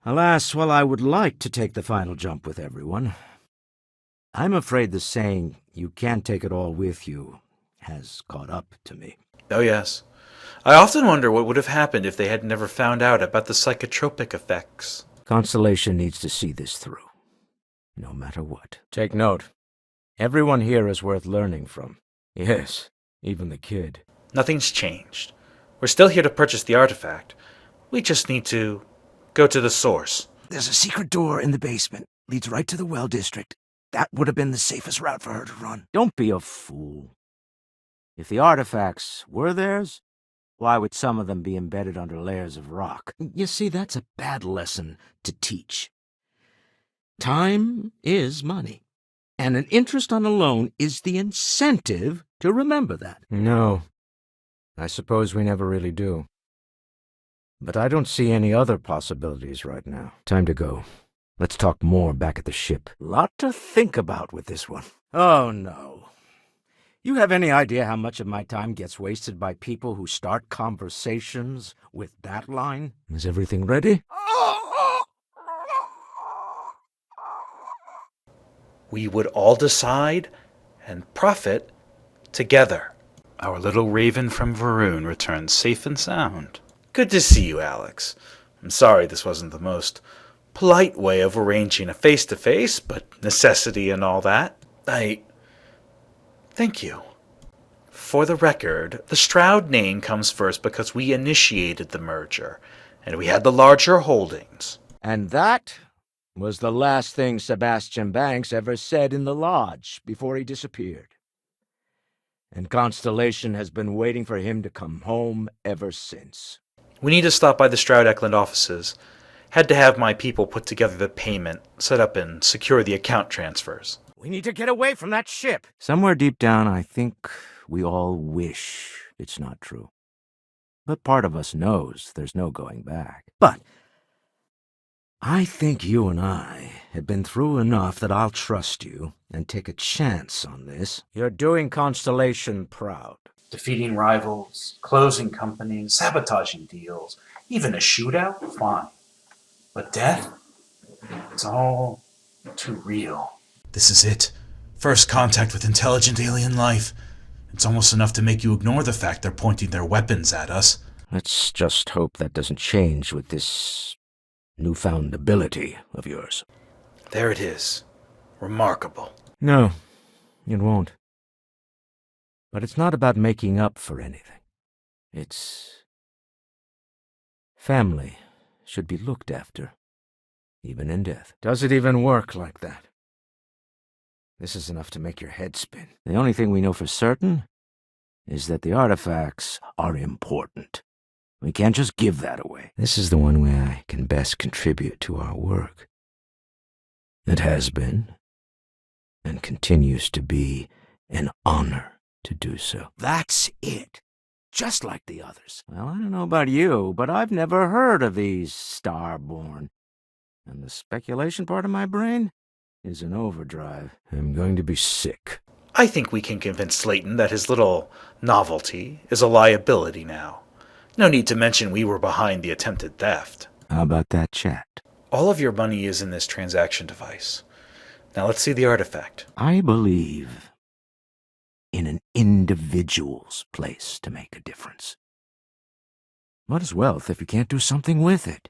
Alas, while I would like to take the final jump with everyone, I'm afraid the saying, "you can't take it all with you," has caught up to me. Oh, yes. I often wonder what would have happened if they had never found out about the psychotropic effects. Constellation needs to see this through, no matter what. Take note. Everyone here is worth learning from. Yes, even the kid. Nothing's changed. We're still here to purchase the artifact. We just need to go to the source. There's a secret door in the basement. Leads right to the well district. That would have been the safest route for her to run. Don't be a fool. If the artifacts were theirs, why would some of them be embedded under layers of rock? You see, that's a bad lesson to teach. Time is money, and an interest on a loan is the incentive to remember that. No, I suppose we never really do. But I don't see any other possibilities right now. Time to go. Let's talk more back at the ship. Lot to think about with this one. Oh, no. You have any idea how much of my time gets wasted by people who start conversations with that line? Is everything ready? We would all decide and profit together. Our little raven from Varun returns safe and sound. Good to see you, Alex. I'm sorry this wasn't the most polite way of arranging a face-to-face, but necessity and all that. Thank you. For the record, the Stroud name comes first because we initiated the merger, and we had the larger holdings. And that was the last thing Sebastian Banks ever said in the lodge before he disappeared. And Constellation has been waiting for him to come home ever since. We need to stop by the Stroud Eklund offices. Had to have my people put together the payment, set up and secure the account transfers. We need to get away from that ship. Somewhere deep down, I think we all wish it's not true. But part of us knows there's no going back. But I think you and I have been through enough that I'll trust you and take a chance on this. You're doing Constellation proud. Defeating rivals, closing companies, sabotaging deals, even a shootout? Fine. But death? It's all too real. This is it. First contact with intelligent alien life. It's almost enough to make you ignore the fact they're pointing their weapons at us. Let's just hope that doesn't change with this newfound ability of yours. There it is. Remarkable. No, it won't. But it's not about making up for anything. It's family should be looked after, even in death. Does it even work like that? This is enough to make your head spin. The only thing we know for certain is that the artifacts are important. We can't just give that away. This is the one way I can best contribute to our work. It has been, and continues to be, an honor to do so. That's it. Just like the others. Well, I don't know about you, but I've never heard of these Starborn. And the speculation part of my brain is in overdrive. I'm going to be sick. I think we can convince Slayton that his little novelty is a liability now. No need to mention we were behind the attempted theft. How about that chat? All of your money is in this transaction device. Now let's see the artifact. I believe in an individual's place to make a difference. What is wealth if you can't do something with it?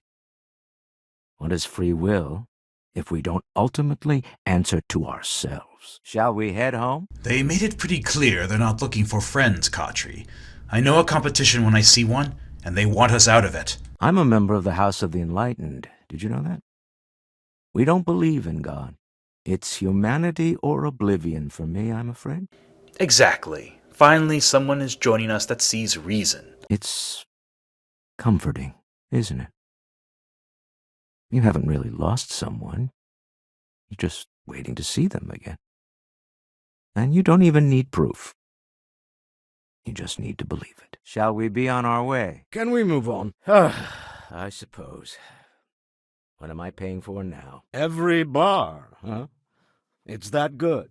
What is free will if we don't ultimately answer to ourselves? Shall we head home? They made it pretty clear they're not looking for friends, Khatri. I know a competition when I see one, and they want us out of it. I'm a member of the House of the Enlightened. Did you know that? We don't believe in God. It's humanity or oblivion for me, I'm afraid. Exactly. Finally, someone is joining us that sees reason. It's comforting, isn't it? You haven't really lost someone. You're just waiting to see them again. And you don't even need proof. You just need to believe it. Shall we be on our way? Can we move on? I suppose. What am I paying for now? Every bar, huh? It's that good.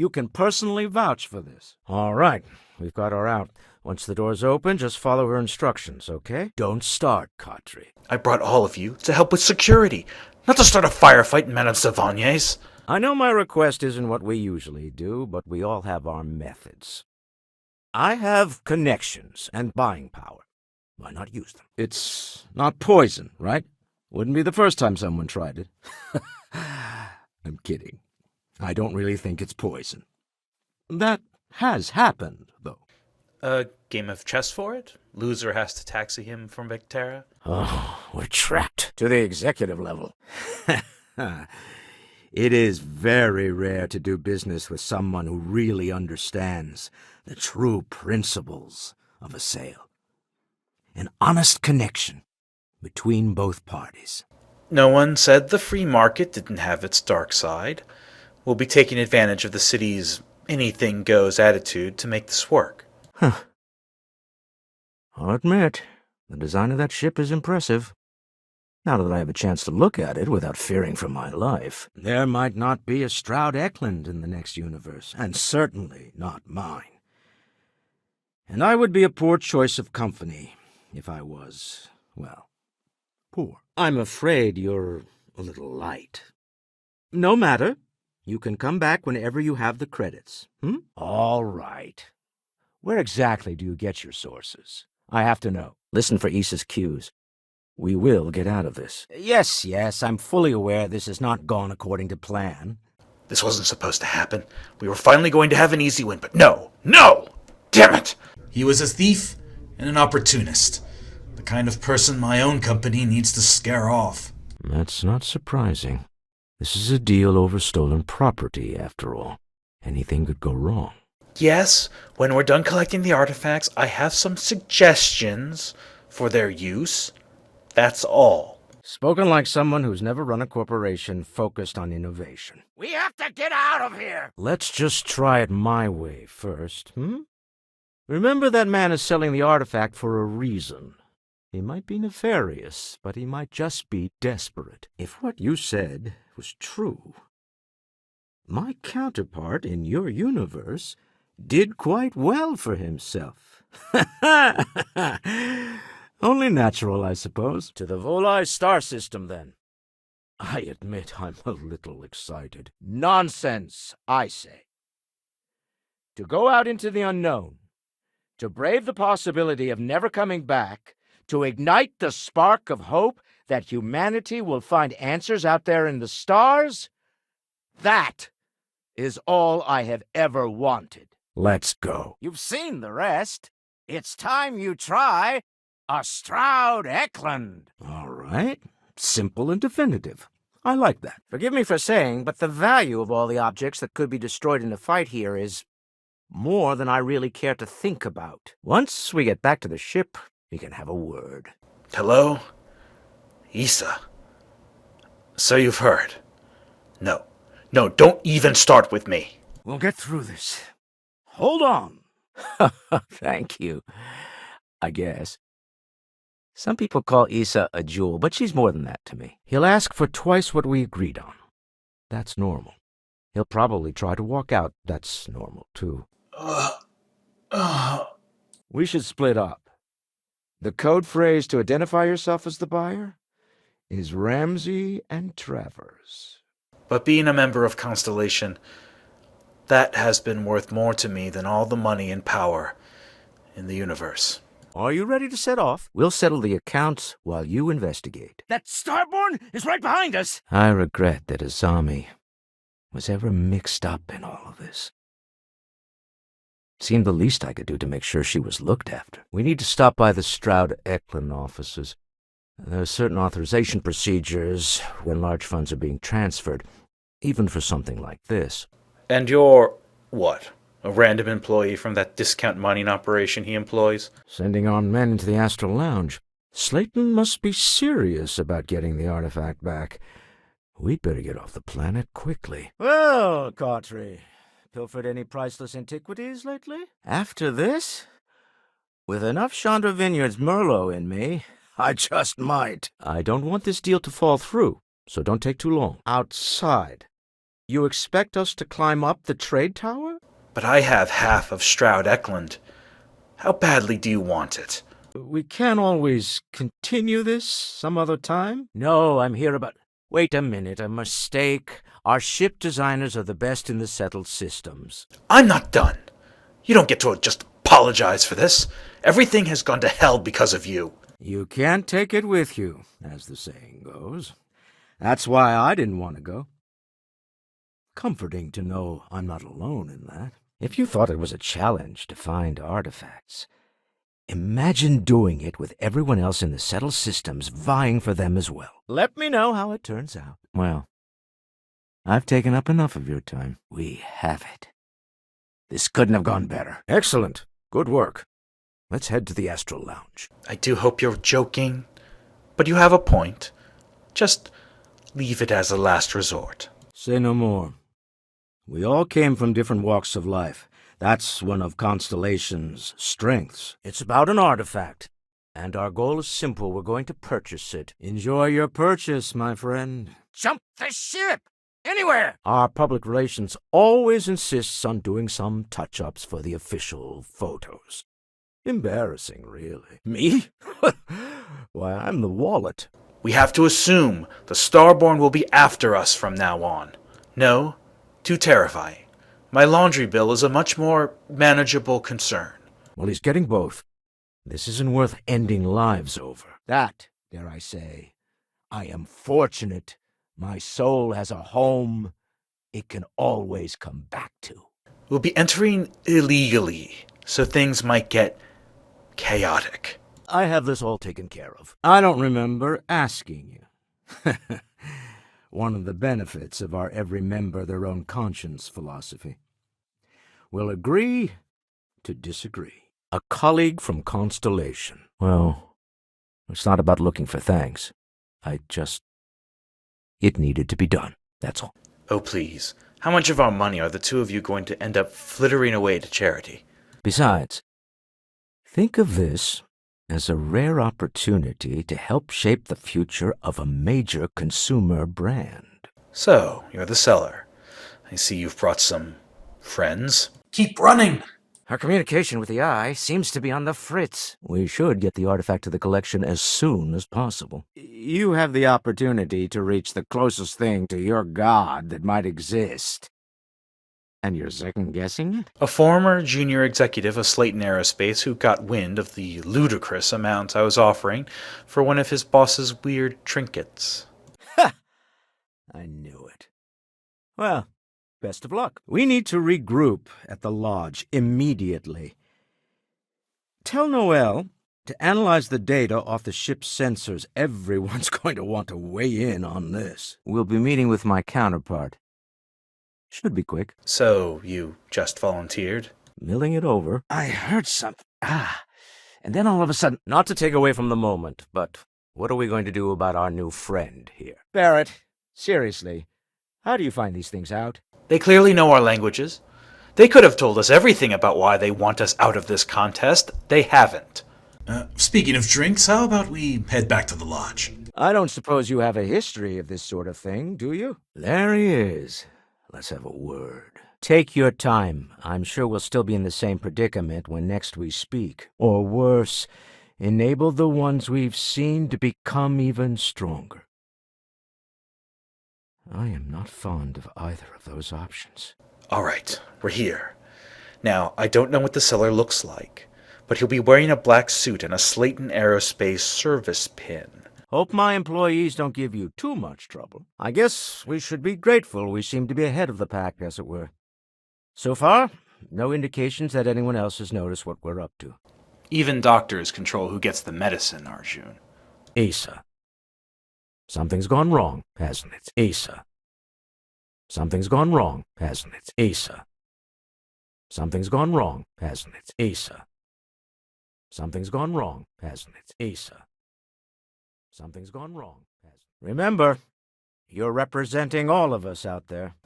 You can personally vouch for this. All right, we've got her out. Once the door's open, just follow her instructions, okay? Don't start, Kotri. I brought all of you to help with security, not to start a firefight in Madame Savagne's. I know my request isn't what we usually do, but we all have our methods. I have connections and buying power. Why not use them? It's not poison, right? Wouldn't be the first time someone tried it. I'm kidding. I don't really think it's poison. That has happened, though. A game of chess for it? Loser has to taxi him from Vectera? Oh, we're trapped to the executive level. It is very rare to do business with someone who really understands the true principles of a sale. An honest connection between both parties. No one said the free market didn't have its dark side. We'll be taking advantage of the city's anything-goes attitude to make this work. Huh. I'll admit, the design of that ship is impressive. Now that I have a chance to look at it without fearing for my life, there might not be a Stroud Eklund in the next universe, and certainly not mine. And I would be a poor choice of company if I was, well, poor. I'm afraid you're a little light. No matter. You can come back whenever you have the credits. All right. Where exactly do you get your sources? I have to know. Listen for Issa's cues. We will get out of this. Yes, I'm fully aware this has not gone according to plan. This wasn't supposed to happen. We were finally going to have an easy win, but no! Damn it! He was a thief and an opportunist. The kind of person my own company needs to scare off. That's not surprising. This is a deal over stolen property, after all. Anything could go wrong. Yes, when we're done collecting the artifacts, I have some suggestions for their use. That's all. Spoken like someone who's never run a corporation focused on innovation. We have to get out of here! Let's just try it my way first, Remember that man is selling the artifact for a reason. He might be nefarious, but he might just be desperate. If what you said was true, my counterpart in your universe did quite well for himself. Only natural, I suppose. To the Volai star system, then. I admit I'm a little excited. Nonsense, I say. To go out into the unknown, to brave the possibility of never coming back, to ignite the spark of hope that humanity will find answers out there in the stars, that is all I have ever wanted. Let's go. You've seen the rest. It's time you try a Stroud Eklund. All right. Simple and definitive. I like that. Forgive me for saying, but the value of all the objects that could be destroyed in a fight here is more than I really care to think about. Once we get back to the ship, we can have a word. Hello? Issa. So you've heard. No, don't even start with me. We'll get through this. Hold on. Thank you, I guess. Some people call Issa a jewel, but she's more than that to me. He'll ask for twice what we agreed on. That's normal. He'll probably try to walk out. That's normal, too. We should split up. The code phrase to identify yourself as the buyer is Ramsey and Travers. But being a member of Constellation, that has been worth more to me than all the money and power in the universe. Are you ready to set off? We'll settle the accounts while you investigate. That Starborn is right behind us! I regret that Azami was ever mixed up in all of this. Seemed the least I could do to make sure she was looked after. We need to stop by the Stroud Eklund offices. There are certain authorization procedures when large funds are being transferred, even for something like this. And you're, what, a random employee from that discount mining operation he employs? Sending on men into the Astral Lounge. Slayton must be serious about getting the artifact back. We'd better get off the planet quickly. Well, Kotri, pilfered any priceless antiquities lately? After this? With enough Chandra Vineyards Merlot in me, I just might. I don't want this deal to fall through, so don't take too long. Outside, You expect us to climb up the trade tower? But I have half of Stroud Eckland. How badly do you want it? We can't always continue this some other time. No, I'm here about... Wait a minute, a mistake. Our ship designers are the best in the settled systems. I'm not done. You don't get to just apologize for this. Everything has gone to hell because of you. You can't take it with you, as the saying goes. That's why I didn't want to go. Comforting to know I'm not alone in that. If you thought it was a challenge to find artifacts, imagine doing it with everyone else in the settled systems vying for them as well. Let me know how it turns out. Well, I've taken up enough of your time. We have it. This couldn't have gone better. Excellent. Good work. Let's head to the Astral Lounge. I do hope you're joking, but you have a point. Just leave it as a last resort. Say no more. We all came from different walks of life. That's one of Constellation's strengths. It's about an artifact. And our goal is simple. We're going to purchase it. Enjoy your purchase, my friend. Jump the ship! Anywhere! Our public relations always insists on doing some touch-ups for the official photos. Embarrassing, really. Me? Why, I'm the wallet. We have to assume the Starborn will be after us from now on. No, too terrifying. My laundry bill is a much more manageable concern. Well, he's getting both. This isn't worth ending lives over. That, dare I say, I am fortunate. My soul has a home it can always come back to. We'll be entering illegally, so things might get chaotic. I have this all taken care of. I don't remember asking you. One of the benefits of our every member their own conscience philosophy. We'll agree to disagree. A colleague from Constellation. Well, it's not about looking for thanks. It needed to be done, that's all. Oh, please. How much of our money are the two of you going to end up flittering away to charity? Besides, think of this as a rare opportunity to help shape the future of a major consumer brand. So, you're the seller. I see you've brought some friends. Keep running! Our communication with the Eye seems to be on the fritz. We should get the artifact to the collection as soon as possible. You have the opportunity to reach the closest thing to your god that might exist. And you're second-guessing it? A former junior executive of Slayton Aerospace who got wind of the ludicrous amount I was offering for one of his boss's weird trinkets. Ha! I knew it. Well, best of luck. We need to regroup at the lodge immediately. Tell Noel to analyze the data off the ship's sensors. Everyone's going to want to weigh in on this. We'll be meeting with my counterpart. Should be quick. So, you just volunteered? Milling it over. I heard something. And then all of a sudden... Not to take away from the moment, but what are we going to do about our new friend here? Barrett, seriously, how do you find these things out? They clearly know our languages. They could have told us everything about why they want us out of this contest. They haven't. Speaking of drinks, how about we head back to the lodge? I don't suppose you have a history of this sort of thing, do you? There he is. Let's have a word. Take your time. I'm sure we'll still be in the same predicament when next we speak. Or worse, enable the ones we've seen to become even stronger. I am not fond of either of those options. All right, we're here. Now, I don't know what the seller looks like, but he'll be wearing a black suit and a Slayton Aerospace service pin. Hope my employees don't give you too much trouble. I guess we should be grateful we seem to be ahead of the pack, as it were. So far, no indications that anyone else has noticed what we're up to. Even doctors control who gets the medicine, Arjun. Asa. Something's gone wrong, hasn't it? Asa. Something's gone wrong, hasn't it? Asa. Something's gone wrong, hasn't it? Asa. Something's gone wrong, hasn't it? Asa. Something's gone wrong. Remember, you're representing all of us out there.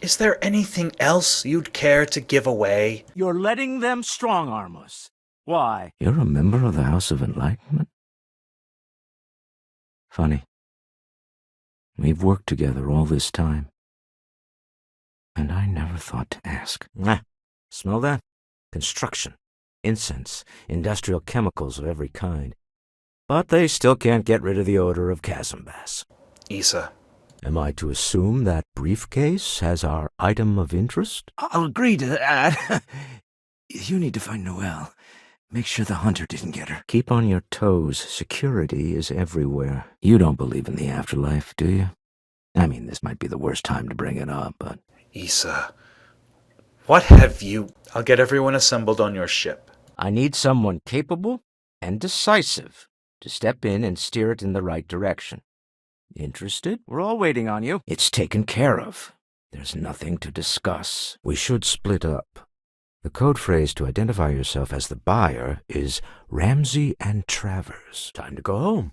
Is there anything else you'd care to give away? You're letting them strong-arm us. Why? You're a member of the House of Enlightenment? Funny. We've worked together all this time. And I never thought to ask. Smell that? Construction, incense, industrial chemicals of every kind. But they still can't get rid of the odor of chasm bass. Issa. Am I to assume that briefcase has our item of interest? I'll agree to that. You need to find Noelle. Make sure the hunter didn't get her. Keep on your toes. Security is everywhere. You don't believe in the afterlife, do you? I mean, this might be the worst time to bring it up, but... Issa. What have you... I'll get everyone assembled on your ship. I need someone capable and decisive to step in and steer it in the right direction. Interested? We're all waiting on you. It's taken care of. There's nothing to discuss. We should split up. The code phrase to identify yourself as the buyer is Ramsey and Travers. Time to go home.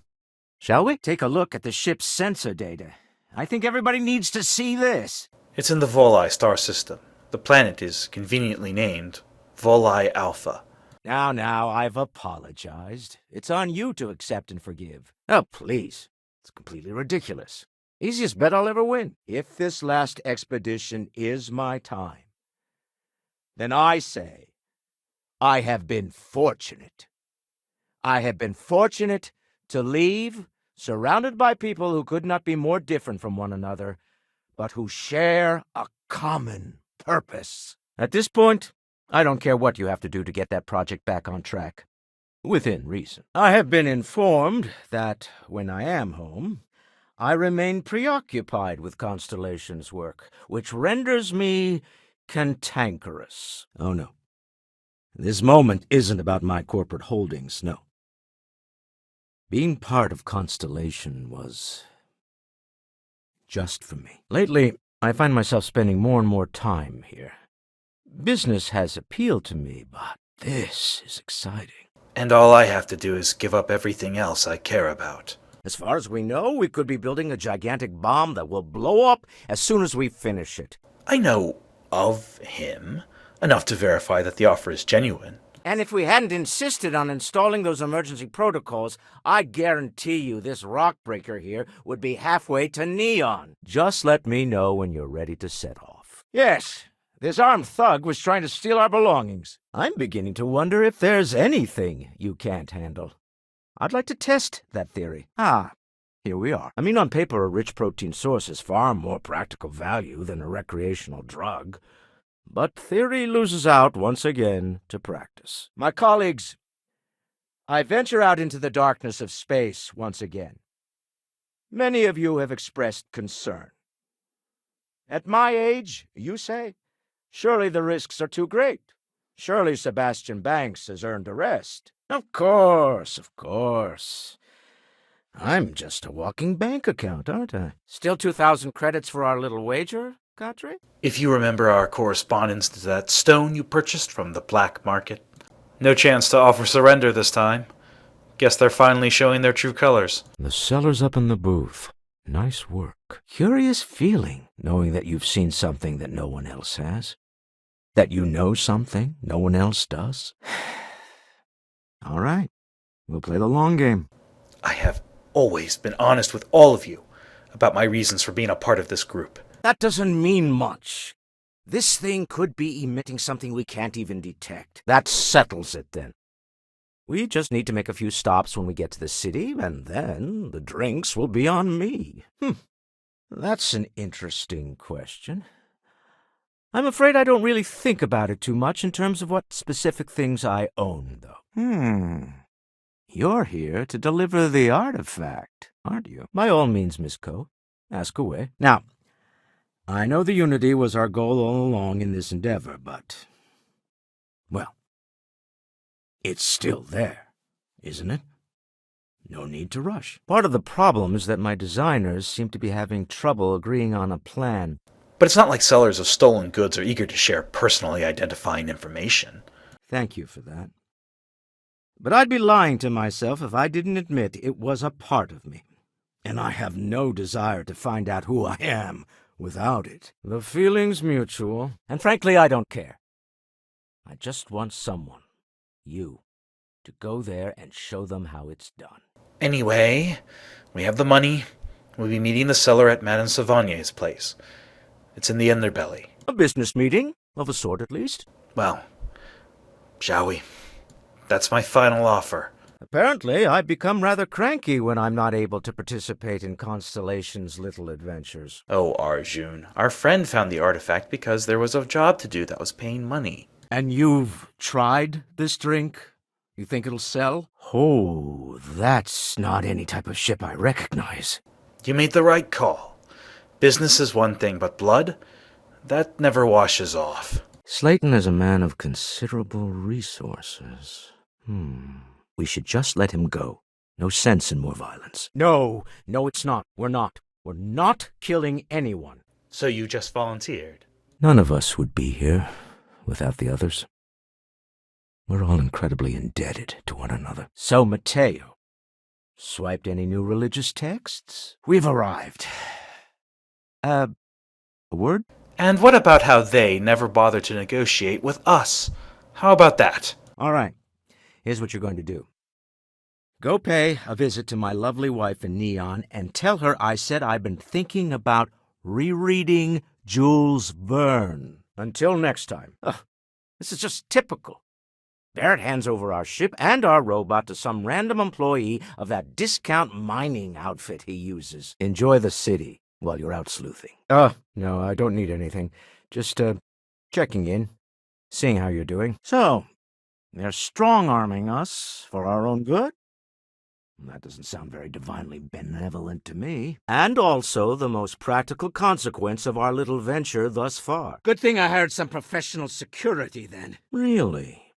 Shall we? Take a look at the ship's sensor data. I think everybody needs to see this. It's in the Volii star system. The planet is conveniently named Volii Alpha. Now, I've apologized. It's on you to accept and forgive. Oh, please. It's completely ridiculous. Easiest bet I'll ever win. If this last expedition is my time, then I say, I have been fortunate. I have been fortunate to leave, surrounded by people who could not be more different from one another, but who share a common purpose. At this point, I don't care what you have to do to get that project back on track. Within reason. I have been informed that when I am home, I remain preoccupied with Constellation's work, which renders me cantankerous. Oh, no. This moment isn't about my corporate holdings, no. Being part of Constellation was just for me. Lately, I find myself spending more and more time here. Business has appealed to me, but this is exciting. And all I have to do is give up everything else I care about. As far as we know, we could be building a gigantic bomb that will blow up as soon as we finish it. I know of him enough to verify that the offer is genuine. And if we hadn't insisted on installing those emergency protocols, I guarantee you this rock breaker here would be halfway to Neon. Just let me know when you're ready to set off. Yes, this armed thug was trying to steal our belongings. I'm beginning to wonder if there's anything you can't handle. I'd like to test that theory. Here we are. I mean, on paper, a rich protein source is far more practical value than a recreational drug. But theory loses out once again to practice. My colleagues, I venture out into the darkness of space once again. Many of you have expressed concern. At my age, you say, surely the risks are too great. Surely Sebastian Banks has earned a rest. Of course. I'm just a walking bank account, aren't I? Still 2,000 credits for our little wager, Cadre? If you remember our correspondence to that stone you purchased from the black market. No chance to offer surrender this time. Guess they're finally showing their true colors. The seller's up in the booth. Nice work. Curious feeling, knowing that you've seen something that no one else has. That you know something no one else does. All right. We'll play the long game. I have always been honest with all of you about my reasons for being a part of this group. That doesn't mean much. This thing could be emitting something we can't even detect. That settles it, then. We just need to make a few stops when we get to the city, and then the drinks will be on me. That's an interesting question. I'm afraid I don't really think about it too much in terms of what specific things I own, though. You're here to deliver the artifact, aren't you? By all means, Miss Coe. Ask away. Now, I know the Unity was our goal all along in this endeavor, but... well, it's still there, isn't it? No need to rush. Part of the problem is that my designers seem to be having trouble agreeing on a plan. But it's not like sellers of stolen goods are eager to share personally identifying information. Thank you for that. But I'd be lying to myself if I didn't admit it was a part of me. And I have no desire to find out who I am without it. The feeling's mutual, and frankly, I don't care. I just want someone, you, to go there and show them how it's done. Anyway, we have the money. We'll be meeting the seller at Madame Sauvagner's place. It's in the underbelly. A business meeting, of a sort at least. Well, shall we? That's my final offer. Apparently, I become rather cranky when I'm not able to participate in Constellation's little adventures. Oh, Arjun, our friend found the artifact because there was a job to do that was paying money. And you've tried this drink? You think it'll sell? Oh, that's not any type of ship I recognize. You made the right call. Business is one thing, but blood? That never washes off. Slayton is a man of considerable resources. We should just let him go. No sense in more violence. No, it's not. We're not. We're not killing anyone. So you just volunteered? None of us would be here without the others. We're all incredibly indebted to one another. So, Mateo, swiped any new religious texts? We've arrived. A word? And what about how they never bothered to negotiate with us? How about that? All right. Here's what you're going to do. Go pay a visit to my lovely wife in Neon and tell her I said I've been thinking about rereading Jules Verne. Until next time. This is just typical. Barrett hands over our ship and our robot to some random employee of that discount mining outfit he uses. Enjoy the city while you're out sleuthing. No, I don't need anything. Just, checking in, seeing how you're doing. So, they're strong-arming us for our own good? That doesn't sound very divinely benevolent to me. And also the most practical consequence of our little venture thus far. Good thing I hired some professional security then. Really?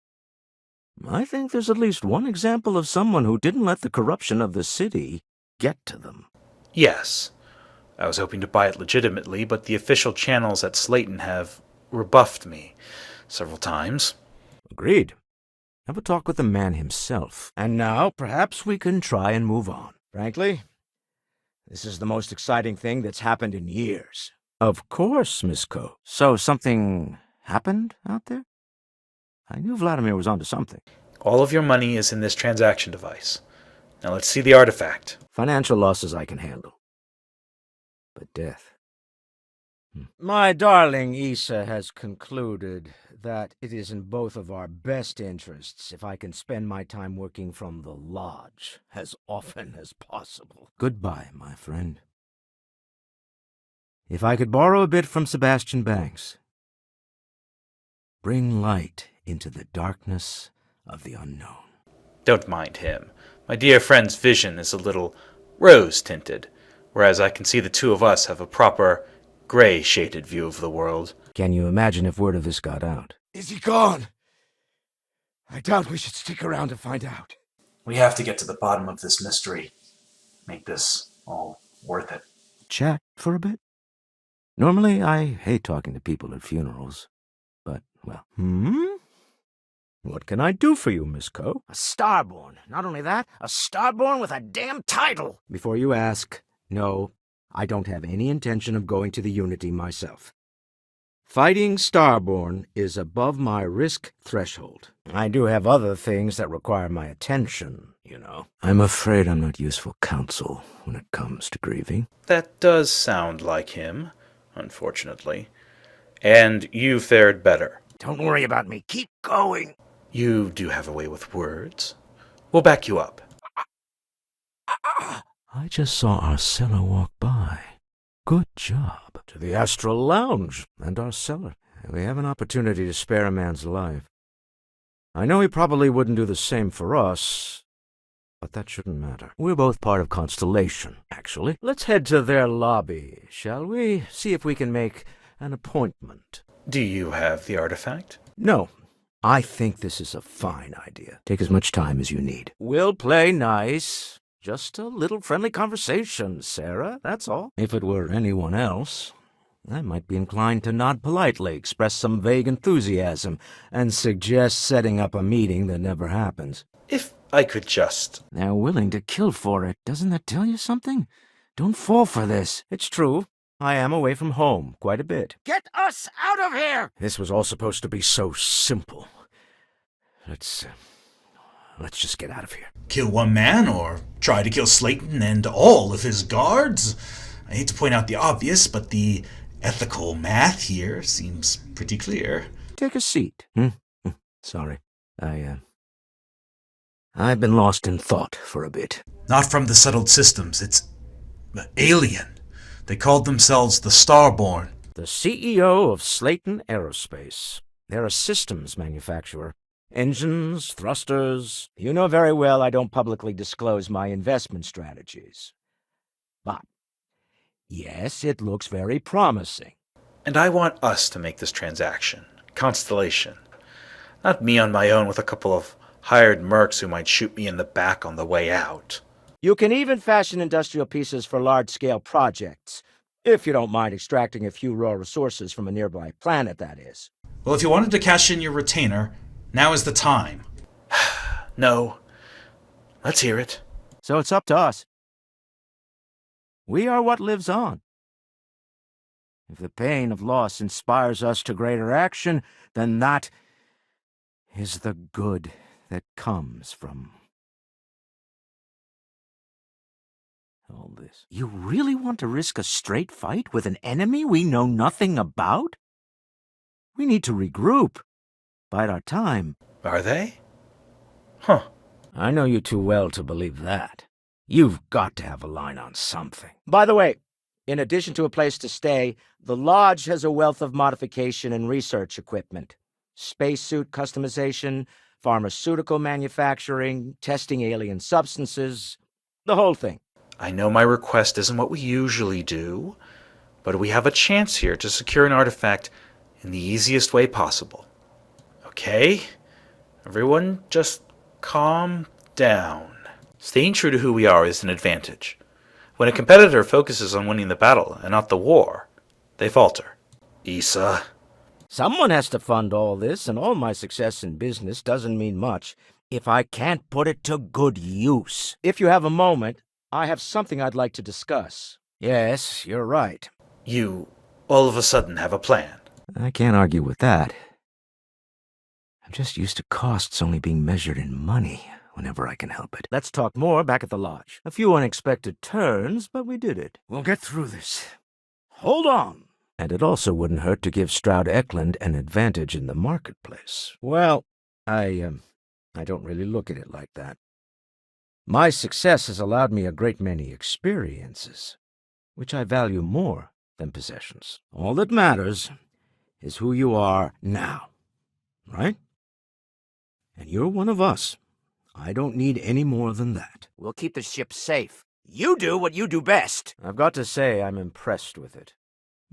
I think there's at least one example of someone who didn't let the corruption of the city get to them. Yes. I was hoping to buy it legitimately, but the official channels at Slayton have rebuffed me several times. Agreed. Have a talk with the man himself. And now, perhaps we can try and move on. Frankly, this is the most exciting thing that's happened in years. Of course, Miss Ko. So something happened out there? I knew Vladimir was onto something. All of your money is in this transaction device. Now let's see the artifact. Financial losses I can handle. But death. My darling Issa has concluded that it is in both of our best interests if I can spend my time working from the lodge as often as possible. Goodbye, my friend. If I could borrow a bit from Sebastian Banks, bring light into the darkness of the unknown. Don't mind him. My dear friend's vision is a little rose-tinted, whereas I can see the two of us have a proper gray-shaded view of the world. Can you imagine if word of this got out? Is he gone? I doubt we should stick around to find out. We have to get to the bottom of this mystery. Make this all worth it. Chat for a bit? Normally, I hate talking to people at funerals. But, well, What can I do for you, Miss Ko? A Starborn. Not only that, a Starborn with a damn title! Before you ask, no, I don't have any intention of going to the Unity myself. Fighting Starborn is above my risk threshold. I do have other things that require my attention, you know. I'm afraid I'm not useful counsel when it comes to grieving. That does sound like him, unfortunately. And you fared better. Don't worry about me. Keep going. You do have a way with words. We'll back you up. I just saw Arcella walk by. Good job. To the Astral Lounge and Arcella. We have an opportunity to spare a man's life. I know he probably wouldn't do the same for us, but that shouldn't matter. We're both part of Constellation, actually. Let's head to their lobby, shall we? See if we can make an appointment. Do you have the artifact? No. I think this is a fine idea. Take as much time as you need. We'll play nice. Just a little friendly conversation, Sarah, that's all. If it were anyone else, I might be inclined to nod politely, express some vague enthusiasm, and suggest setting up a meeting that never happens. If I could just... They're willing to kill for it. Doesn't that tell you something? Don't fall for this. It's true. I am away from home quite a bit. Get us out of here! This was all supposed to be so simple. Let's just get out of here. Kill one man, or try to kill Slayton and all of his guards? I hate to point out the obvious, but the ethical math here seems pretty clear. Take a seat. Sorry. I've been lost in thought for a bit. Not from the settled systems, it's alien. They called themselves the Starborn. The CEO of Slayton Aerospace. They're a systems manufacturer. Engines, thrusters. You know very well I don't publicly disclose my investment strategies. But, yes, it looks very promising. And I want us to make this transaction. Constellation. Not me on my own with a couple of hired mercs who might shoot me in the back on the way out. You can even fashion industrial pieces for large-scale projects, if you don't mind extracting a few raw resources from a nearby planet, that is. Well, if you wanted to cash in your retainer, now is the time. No. Let's hear it. So it's up to us. We are what lives on. If the pain of loss inspires us to greater action, then that is the good that comes from all this. You really want to risk a straight fight with an enemy we know nothing about? We need to regroup. Bide our time. Are they? Huh. I know you too well to believe that. You've got to have a line on something. By the way, in addition to a place to stay, the lodge has a wealth of modification and research equipment. Spacesuit customization, pharmaceutical manufacturing, testing alien substances, the whole thing. I know my request isn't what we usually do, but we have a chance here to secure an artifact in the easiest way possible. Okay? Everyone just calm down. Staying true to who we are is an advantage. When a competitor focuses on winning the battle and not the war, they falter. Issa. Someone has to fund all this, and all my success in business doesn't mean much if I can't put it to good use. If you have a moment, I have something I'd like to discuss. Yes, you're right. You, all of a sudden, have a plan. I can't argue with that. I'm just used to costs only being measured in money whenever I can help it. Let's talk more back at the lodge. A few unexpected turns, but we did it. We'll get through this. Hold on. And it also wouldn't hurt to give Stroud Eklund an advantage in the marketplace. Well, I don't really look at it like that. My success has allowed me a great many experiences, which I value more than possessions. All that matters is who you are now, right? And you're one of us. I don't need any more than that. We'll keep the ship safe. You do what you do best. I've got to say I'm impressed with it.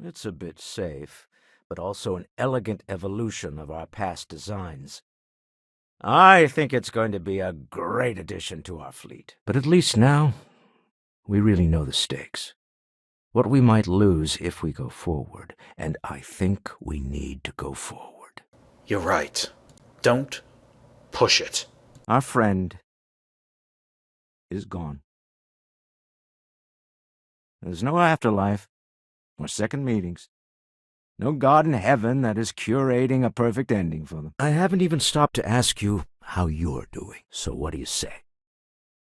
It's a bit safe, but also an elegant evolution of our past designs. I think it's going to be a great addition to our fleet. But at least now, we really know the stakes. What we might lose if we go forward, and I think we need to go forward. You're right. Don't push it. Our friend is gone. There's no afterlife, or second meetings. No God in heaven that is curating a perfect ending for them. I haven't even stopped to ask you how you're doing. So what do you say?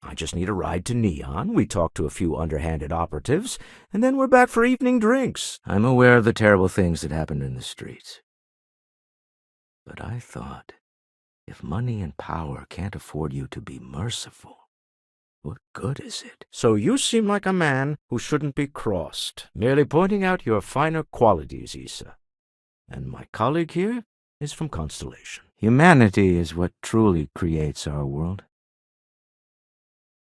I just need a ride to Neon, we talk to a few underhanded operatives, and then we're back for evening drinks. I'm aware of the terrible things that happened in the streets. But I thought, if money and power can't afford you to be merciful, what good is it? So you seem like a man who shouldn't be crossed, merely pointing out your finer qualities, Issa. And my colleague here is from Constellation. Humanity is what truly creates our world.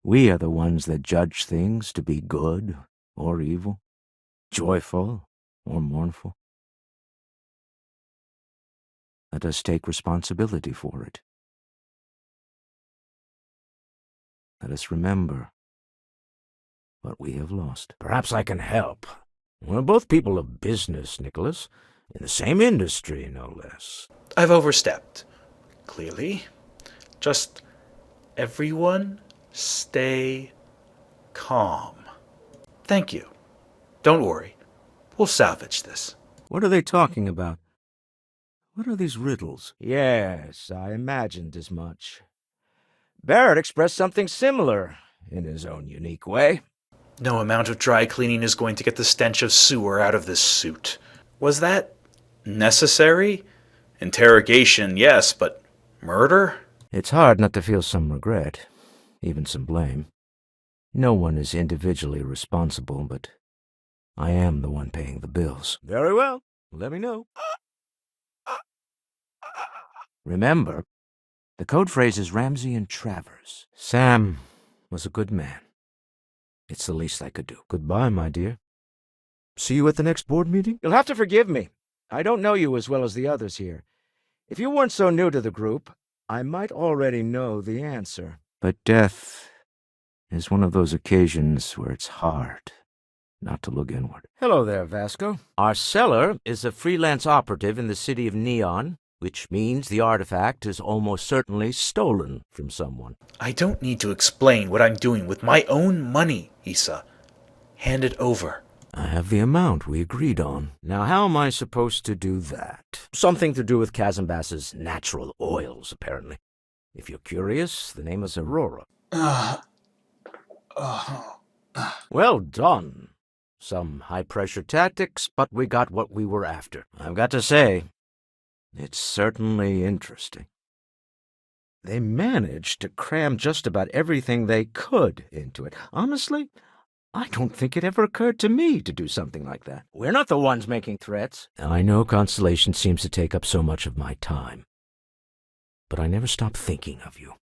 We are the ones that judge things to be good or evil, joyful or mournful. Let us take responsibility for it. Let us remember what we have lost. Perhaps I can help. We're both people of business, Nicholas. In the same industry, no less. I've overstepped. Clearly. Just everyone stay calm. Thank you. Don't worry. We'll salvage this. What are they talking about? What are these riddles? Yes, I imagined as much. Barrett expressed something similar, in his own unique way. No amount of dry cleaning is going to get the stench of sewer out of this suit. Was that necessary? Interrogation, yes, but murder? It's hard not to feel some regret, even some blame. No one is individually responsible, but I am the one paying the bills. Very well. Let me know. Remember, the code phrase is Ramsey and Travers. Sam was a good man. It's the least I could do. Goodbye, my dear. See you at the next board meeting? You'll have to forgive me. I don't know you as well as the others here. If you weren't so new to the group, I might already know the answer. But death is one of those occasions where it's hard not to look inward. Hello there, Vasco. Our seller is a freelance operative in the city of Neon, which means the artifact is almost certainly stolen from someone. I don't need to explain what I'm doing with my own money, Issa. Hand it over. I have the amount we agreed on. Now, how am I supposed to do that? Something to do with Kazambass's natural oils, apparently. If you're curious, the name is Aurora. Well done. Some high-pressure tactics, but we got what we were after. I've got to say, it's certainly interesting. They managed to cram just about everything they could into it. Honestly, I don't think it ever occurred to me to do something like that. We're not the ones making threats. I know Constellation seems to take up so much of my time. But I never stop thinking of you,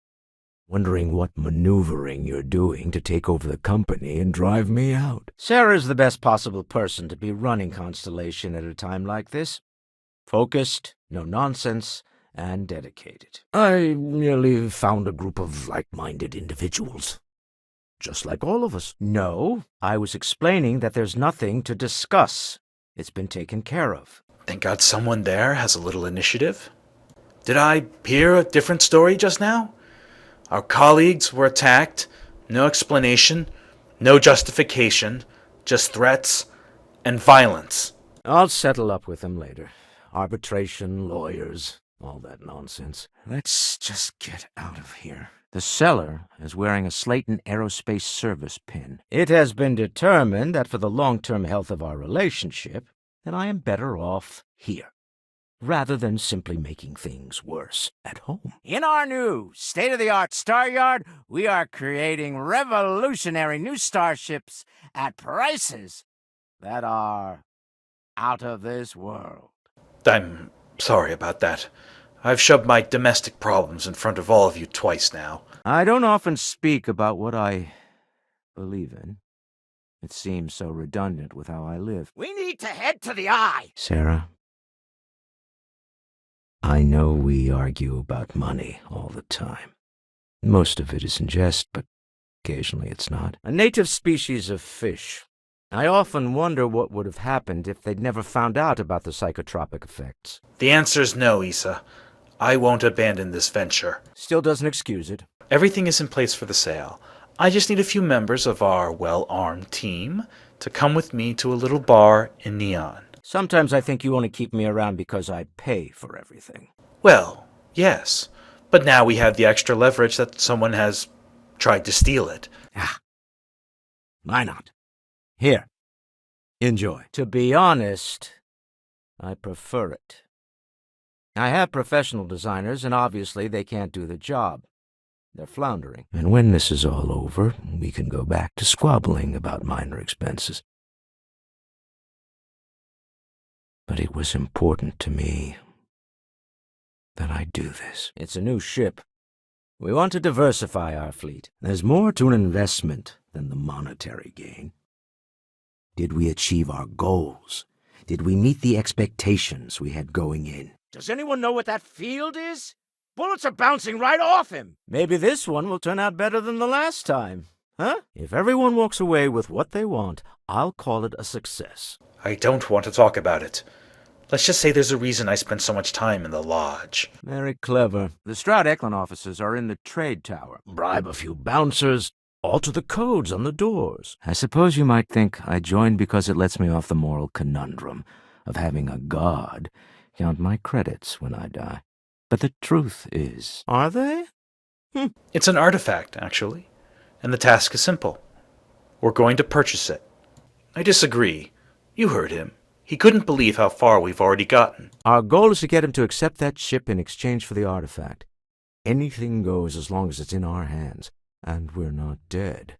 wondering what maneuvering you're doing to take over the company and drive me out. Sarah's the best possible person to be running Constellation at a time like this. Focused, no nonsense, and dedicated. I merely found a group of like-minded individuals. Just like all of us. No, I was explaining that there's nothing to discuss. It's been taken care of. Thank God someone there has a little initiative. Did I hear a different story just now? Our colleagues were attacked. No explanation, no justification, just threats and violence. I'll settle up with them later. Arbitration, lawyers, all that nonsense. Let's just get out of here. The seller is wearing a Slayton Aerospace Service pin. It has been determined that for the long-term health of our relationship, that I am better off here, rather than simply making things worse at home. In our new state-of-the-art Star Yard, we are creating revolutionary new starships at prices that are out of this world. I'm sorry about that. I've shoved my domestic problems in front of all of you twice now. I don't often speak about what I believe in. It seems so redundant with how I live. We need to head to the Eye! Sarah, I know we argue about money all the time. Most of it is in jest, but occasionally it's not. A native species of fish. I often wonder what would have happened if they'd never found out about the psychotropic effects. The answer's no, Issa. I won't abandon this venture. Still doesn't excuse it. Everything is in place for the sale. I just need a few members of our well-armed team to come with me to a little bar in Neon. Sometimes I think you only keep me around because I pay for everything. Well, yes. But now we have the extra leverage that someone has tried to steal it. Why not? Here. Enjoy. To be honest, I prefer it. I have professional designers, and obviously they can't do the job. They're floundering. And when this is all over, we can go back to squabbling about minor expenses. But it was important to me that I do this. It's a new ship. We want to diversify our fleet. There's more to an investment than the monetary gain. Did we achieve our goals? Did we meet the expectations we had going in? Does anyone know what that field is? Bullets are bouncing right off him. Maybe this one will turn out better than the last time. Huh? If everyone walks away with what they want, I'll call it a success. I don't want to talk about it. Let's just say there's a reason I spent so much time in the lodge. Very clever. The Stroud Eklund offices are in the trade tower. Bribe a few bouncers, alter the codes on the doors. I suppose you might think I joined because it lets me off the moral conundrum of having a god count my credits when I die. But the truth is... Are they? It's an artifact, actually. And the task is simple. We're going to purchase it. I disagree. You heard him. He couldn't believe how far we've already gotten. Our goal is to get him to accept that ship in exchange for the artifact. Anything goes as long as it's in our hands, and we're not dead.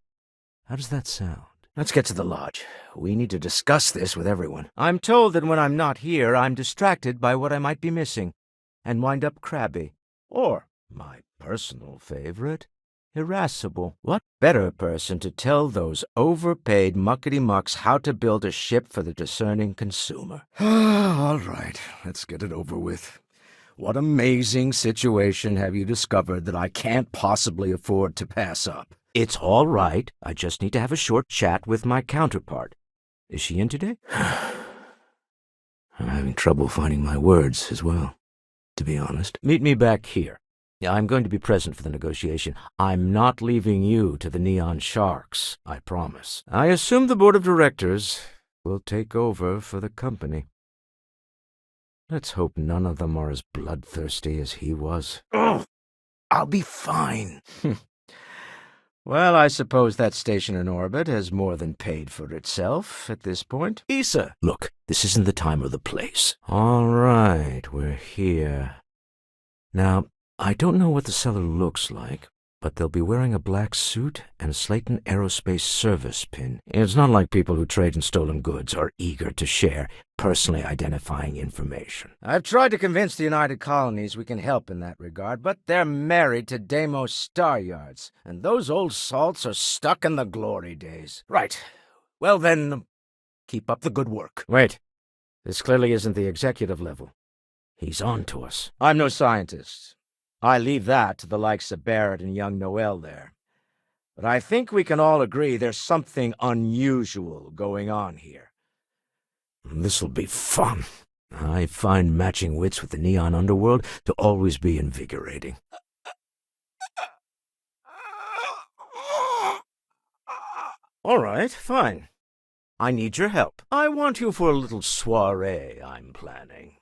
How does that sound? Let's get to the lodge. We need to discuss this with everyone. I'm told that when I'm not here, I'm distracted by what I might be missing, and wind up crabby. Or, my personal favorite, irascible. What better person to tell those overpaid muckety-mucks how to build a ship for the discerning consumer? All right, let's get it over with. What amazing situation have you discovered that I can't possibly afford to pass up? It's all right. I just need to have a short chat with my counterpart. Is she in today? I'm having trouble finding my words as well, to be honest. Meet me back here. I'm going to be present for the negotiation. I'm not leaving you to the Neon Sharks, I promise. I assume the board of directors will take over for the company. Let's hope none of them are as bloodthirsty as he was. Oh, I'll be fine. Well, I suppose that station in orbit has more than paid for itself at this point. Issa, look, this isn't the time or the place. All right, we're here. Now, I don't know what the seller looks like, but they'll be wearing a black suit and a Slayton Aerospace service pin. It's not like people who trade in stolen goods are eager to share personally identifying information. I've tried to convince the United Colonies we can help in that regard, but they're married to Deimos Star Yards, and those old salts are stuck in the glory days. Right. Well then, keep up the good work. Wait, this clearly isn't the executive level. He's on to us. I'm no scientist. I leave that to the likes of Barrett and young Noel there. But I think we can all agree there's something unusual going on here. This'll be fun. I find matching wits with the neon underworld to always be invigorating. All right, fine. I need your help. I want you for a little soiree I'm planning.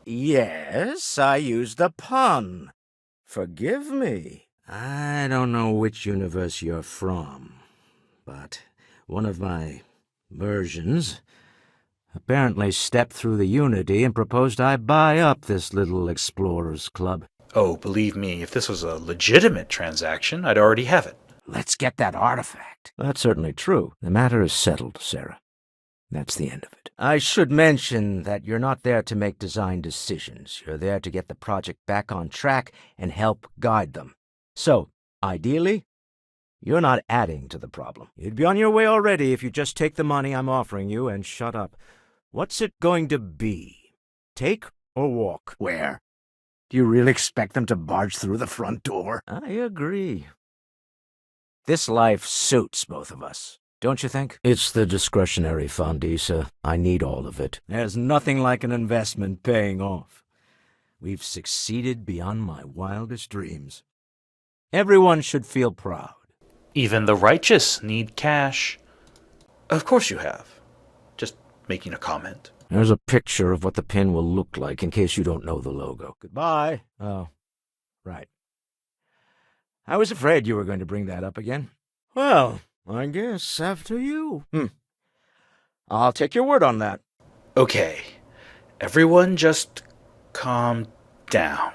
Yes, I used a pun. Forgive me. I don't know which universe you're from, but one of my versions apparently stepped through the Unity and proposed I buy up this little explorers club. Oh, believe me, if this was a legitimate transaction, I'd already have it. Let's get that artifact. That's certainly true. The matter is settled, Sarah. That's the end of it. I should mention that you're not there to make design decisions. You're there to get the project back on track and help guide them. So, ideally, you're not adding to the problem. You'd be on your way already if you just take the money I'm offering you and shut up. What's it going to be? Take or walk? Where? Do you really expect them to barge through the front door? I agree. This life suits both of us. Don't you think? It's the discretionary fund, Issa. I need all of it. There's nothing like an investment paying off. We've succeeded beyond my wildest dreams. Everyone should feel proud. Even the righteous need cash. Of course you have. Just making a comment. There's a picture of what the pin will look like in case you don't know the logo. Goodbye. Oh, right. I was afraid you were going to bring that up again. Well, I guess after you. I'll take your word on that. Okay, everyone just calm down.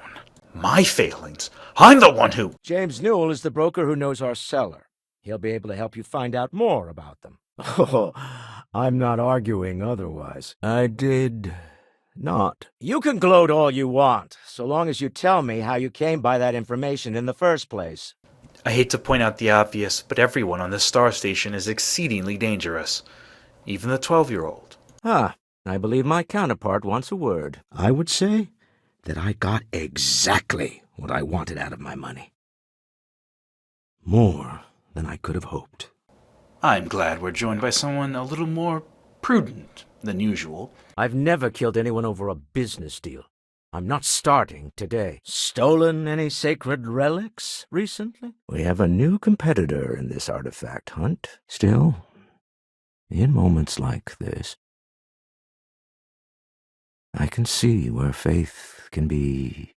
My failings. I'm the one who... James Newell is the broker who knows our seller. He'll be able to help you find out more about them. Oh, I'm not arguing otherwise. I did not. You can gloat all you want, so long as you tell me how you came by that information in the first place. I hate to point out the obvious, but everyone on this star station is exceedingly dangerous. Even the 12-year-old. I believe my counterpart wants a word. I would say that I got exactly what I wanted out of my money. More than I could have hoped. I'm glad we're joined by someone a little more prudent than usual. I've never killed anyone over a business deal. I'm not starting today. Stolen any sacred relics recently? We have a new competitor in this artifact hunt. Still, in moments like this, I can see where faith can be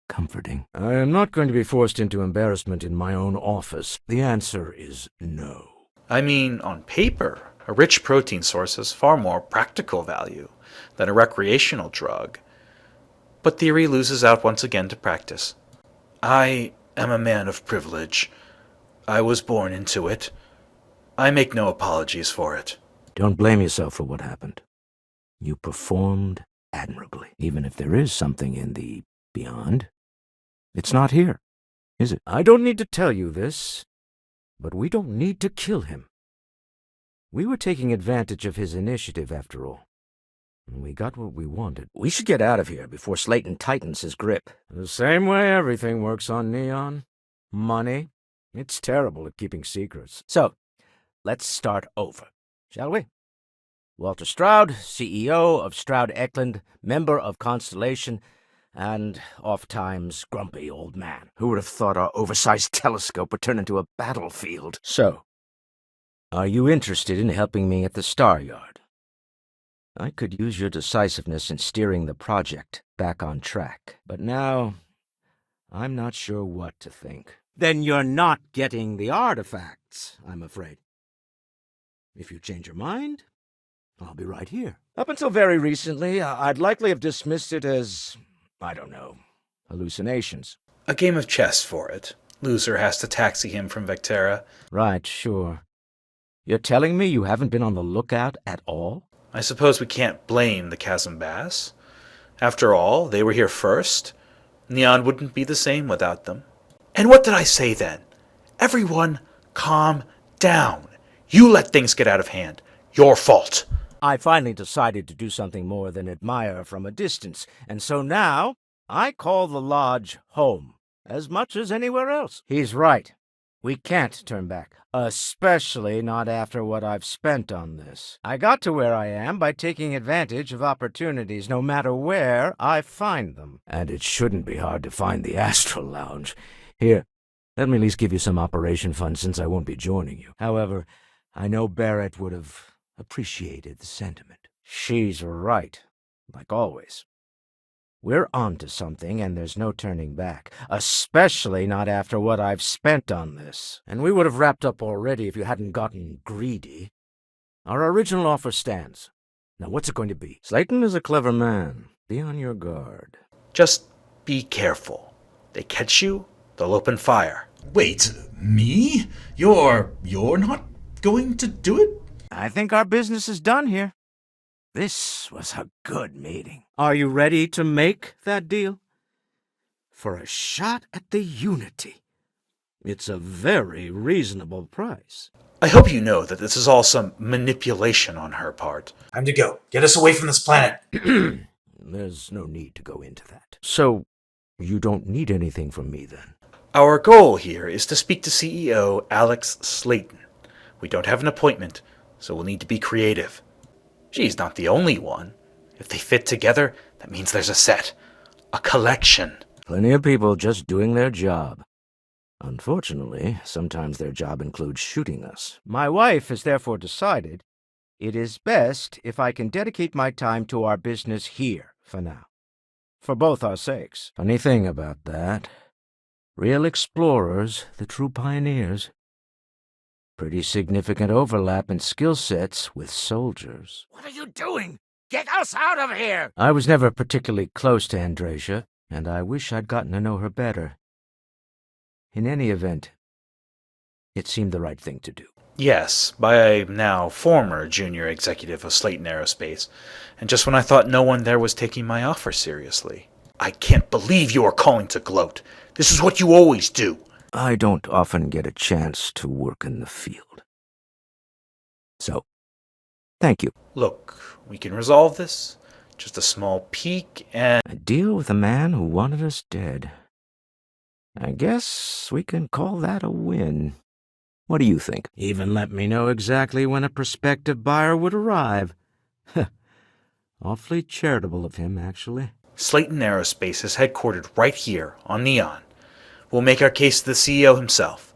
comforting. I am not going to be forced into embarrassment in my own office. The answer is no. I mean, on paper, A rich protein source has far more practical value than a recreational drug. But theory loses out once again to practice. I am a man of privilege. I was born into it. I make no apologies for it. Don't blame yourself for what happened. You performed admirably, even if there is something in the beyond. It's not here, is it? I don't need to tell you this, but we don't need to kill him. We were taking advantage of his initiative, after all. And we got what we wanted. We should get out of here before Slayton tightens his grip. The same way everything works on Neon. Money. It's terrible at keeping secrets. So, let's start over, shall we? Walter Stroud, CEO of Stroud Eklund, member of Constellation, and oft-times grumpy old man. Who would have thought our oversized telescope would turn into a battlefield? So, are you interested in helping me at the Star Yard? I could use your decisiveness in steering the project back on track, but now I'm not sure what to think. Then you're not getting the artifacts, I'm afraid. If you change your mind, I'll be right here. Up until very recently, I'd likely have dismissed it as, I don't know, hallucinations. A game of chess for it. Loser has to taxi him from Vectera. Right, sure. You're telling me you haven't been on the lookout at all? I suppose we can't blame the Chasm Bass. After all, they were here first. Neon wouldn't be the same without them. And what did I say then? Everyone, calm down. You let things get out of hand. Your fault. I finally decided to do something more than admire from a distance, and so now I call the lodge home, as much as anywhere else. He's right. We can't turn back, especially not after what I've spent on this. I got to where I am by taking advantage of opportunities, no matter where I find them. And it shouldn't be hard to find the Astral Lounge. Here, let me at least give you some operation funds since I won't be joining you. However, I know Barrett would have appreciated the sentiment. She's right, like always. We're onto something, and there's no turning back, especially not after what I've spent on this. And we would have wrapped up already if you hadn't gotten greedy. Our original offer stands. Now what's it going to be? Slayton is a clever man. Be on your guard. Just be careful. They catch you, they'll open fire. Wait, me? You're not going to do it? I think our business is done here. This was a good meeting. Are you ready to make that deal? For a shot at the Unity. It's a very reasonable price. I hope you know that this is all some manipulation on her part. Time to go. Get us away from this planet. There's no need to go into that. So, you don't need anything from me then? Our goal here is to speak to CEO Alex Slayton. We don't have an appointment, so we'll need to be creative. She's not the only one. If they fit together, that means there's a set. A collection. Plenty of people just doing their job. Unfortunately, sometimes their job includes shooting us. My wife has therefore decided it is best if I can dedicate my time to our business here for now. For both our sakes. Funny thing about that. Real explorers, the true pioneers. Pretty significant overlap in skill sets with soldiers. What are you doing? Get us out of here! I was never particularly close to Andrasia, and I wish I'd gotten to know her better. In any event, it seemed the right thing to do. Yes, by a now former junior executive of Slayton Aerospace, and just when I thought no one there was taking my offer seriously. I can't believe you are calling to gloat. This is what you always do. I don't often get a chance to work in the field. So, thank you. Look, we can resolve this. Just a small peek and... A deal with a man who wanted us dead. I guess we can call that a win. What do you think? Even let me know exactly when a prospective buyer would arrive. Awfully charitable of him, actually. Slayton Aerospace is headquartered right here on Neon. We'll make our case to the CEO himself.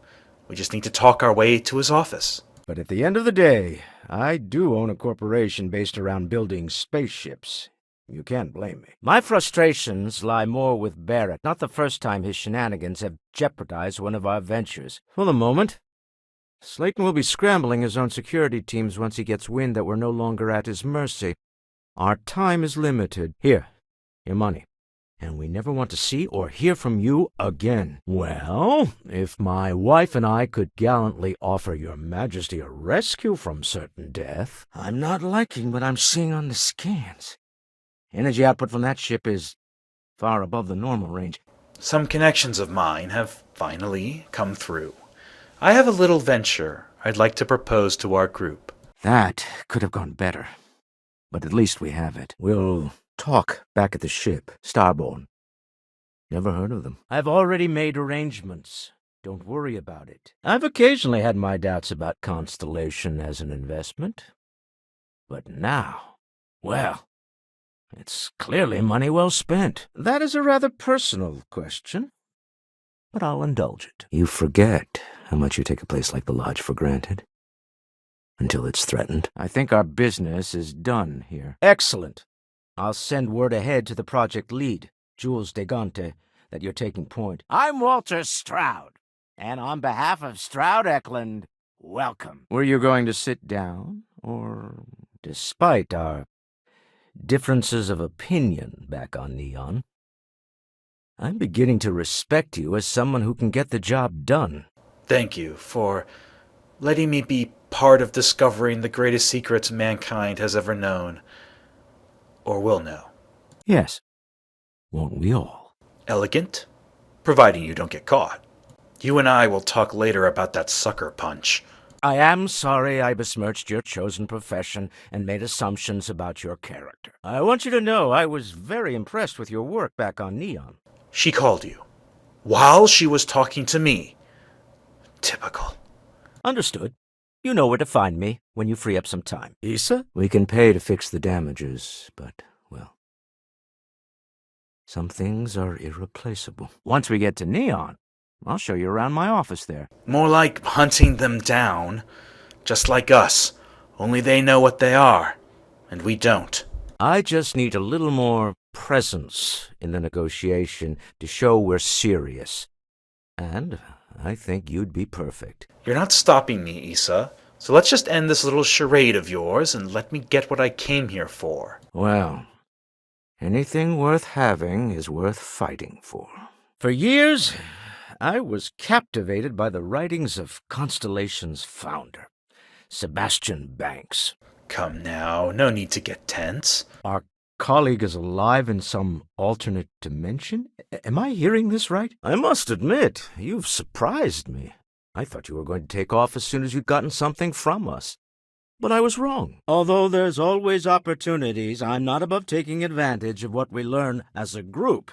We just need to talk our way to his office. But at the end of the day, I do own a corporation based around building spaceships. You can't blame me. My frustrations lie more with Barrett, not the first time his shenanigans have jeopardized one of our ventures. For the moment, Slayton will be scrambling his own security teams once he gets wind that we're no longer at his mercy. Our time is limited. Here, your money. And we never want to see or hear from you again. Well, if my wife and I could gallantly offer your majesty a rescue from certain death, I'm not liking what I'm seeing on the scans. Energy output from that ship is far above the normal range. Some connections of mine have finally come through. I have a little venture I'd like to propose to our group. That could have gone better. But at least we have it. We'll talk back at the ship, Starborn. Never heard of them. I've already made arrangements. Don't worry about it. I've occasionally had my doubts about Constellation as an investment. But now, well, it's clearly money well spent. That is a rather personal question, but I'll indulge it. You forget how much you take a place like the Lodge for granted. Until it's threatened. I think our business is done here. Excellent. I'll send word ahead to the project lead, Jules Degante, that you're taking point. I'm Walter Stroud, and on behalf of Stroud Eklund, welcome. Were you going to sit down, or, despite our differences of opinion back on Neon, I'm beginning to respect you as someone who can get the job done. Thank you for letting me be part of discovering the greatest secrets mankind has ever known, or will know. Yes. Won't we all? Elegant, providing you don't get caught. You and I will talk later about that sucker punch. I am sorry I besmirched your chosen profession and made assumptions about your character. I want you to know I was very impressed with your work back on Neon. She called you, while she was talking to me. Typical. Understood. You know where to find me when you free up some time. Issa? We can pay to fix the damages, but, well, some things are irreplaceable. Once we get to Neon, I'll show you around my office there. More like hunting them down. Just like us. Only they know what they are, and we don't. I just need a little more presence in the negotiation to show we're serious. And I think you'd be perfect. You're not stopping me, Issa. So let's just end this little charade of yours and let me get what I came here for. Well, anything worth having is worth fighting for. For years, I was captivated by the writings of Constellation's founder, Sebastian Banks. Come now, no need to get tense. Our colleague is alive in some alternate dimension? Am I hearing this right? I must admit, you've surprised me. I thought you were going to take off as soon as you'd gotten something from us. But I was wrong. Although there's always opportunities, I'm not above taking advantage of what we learn as a group.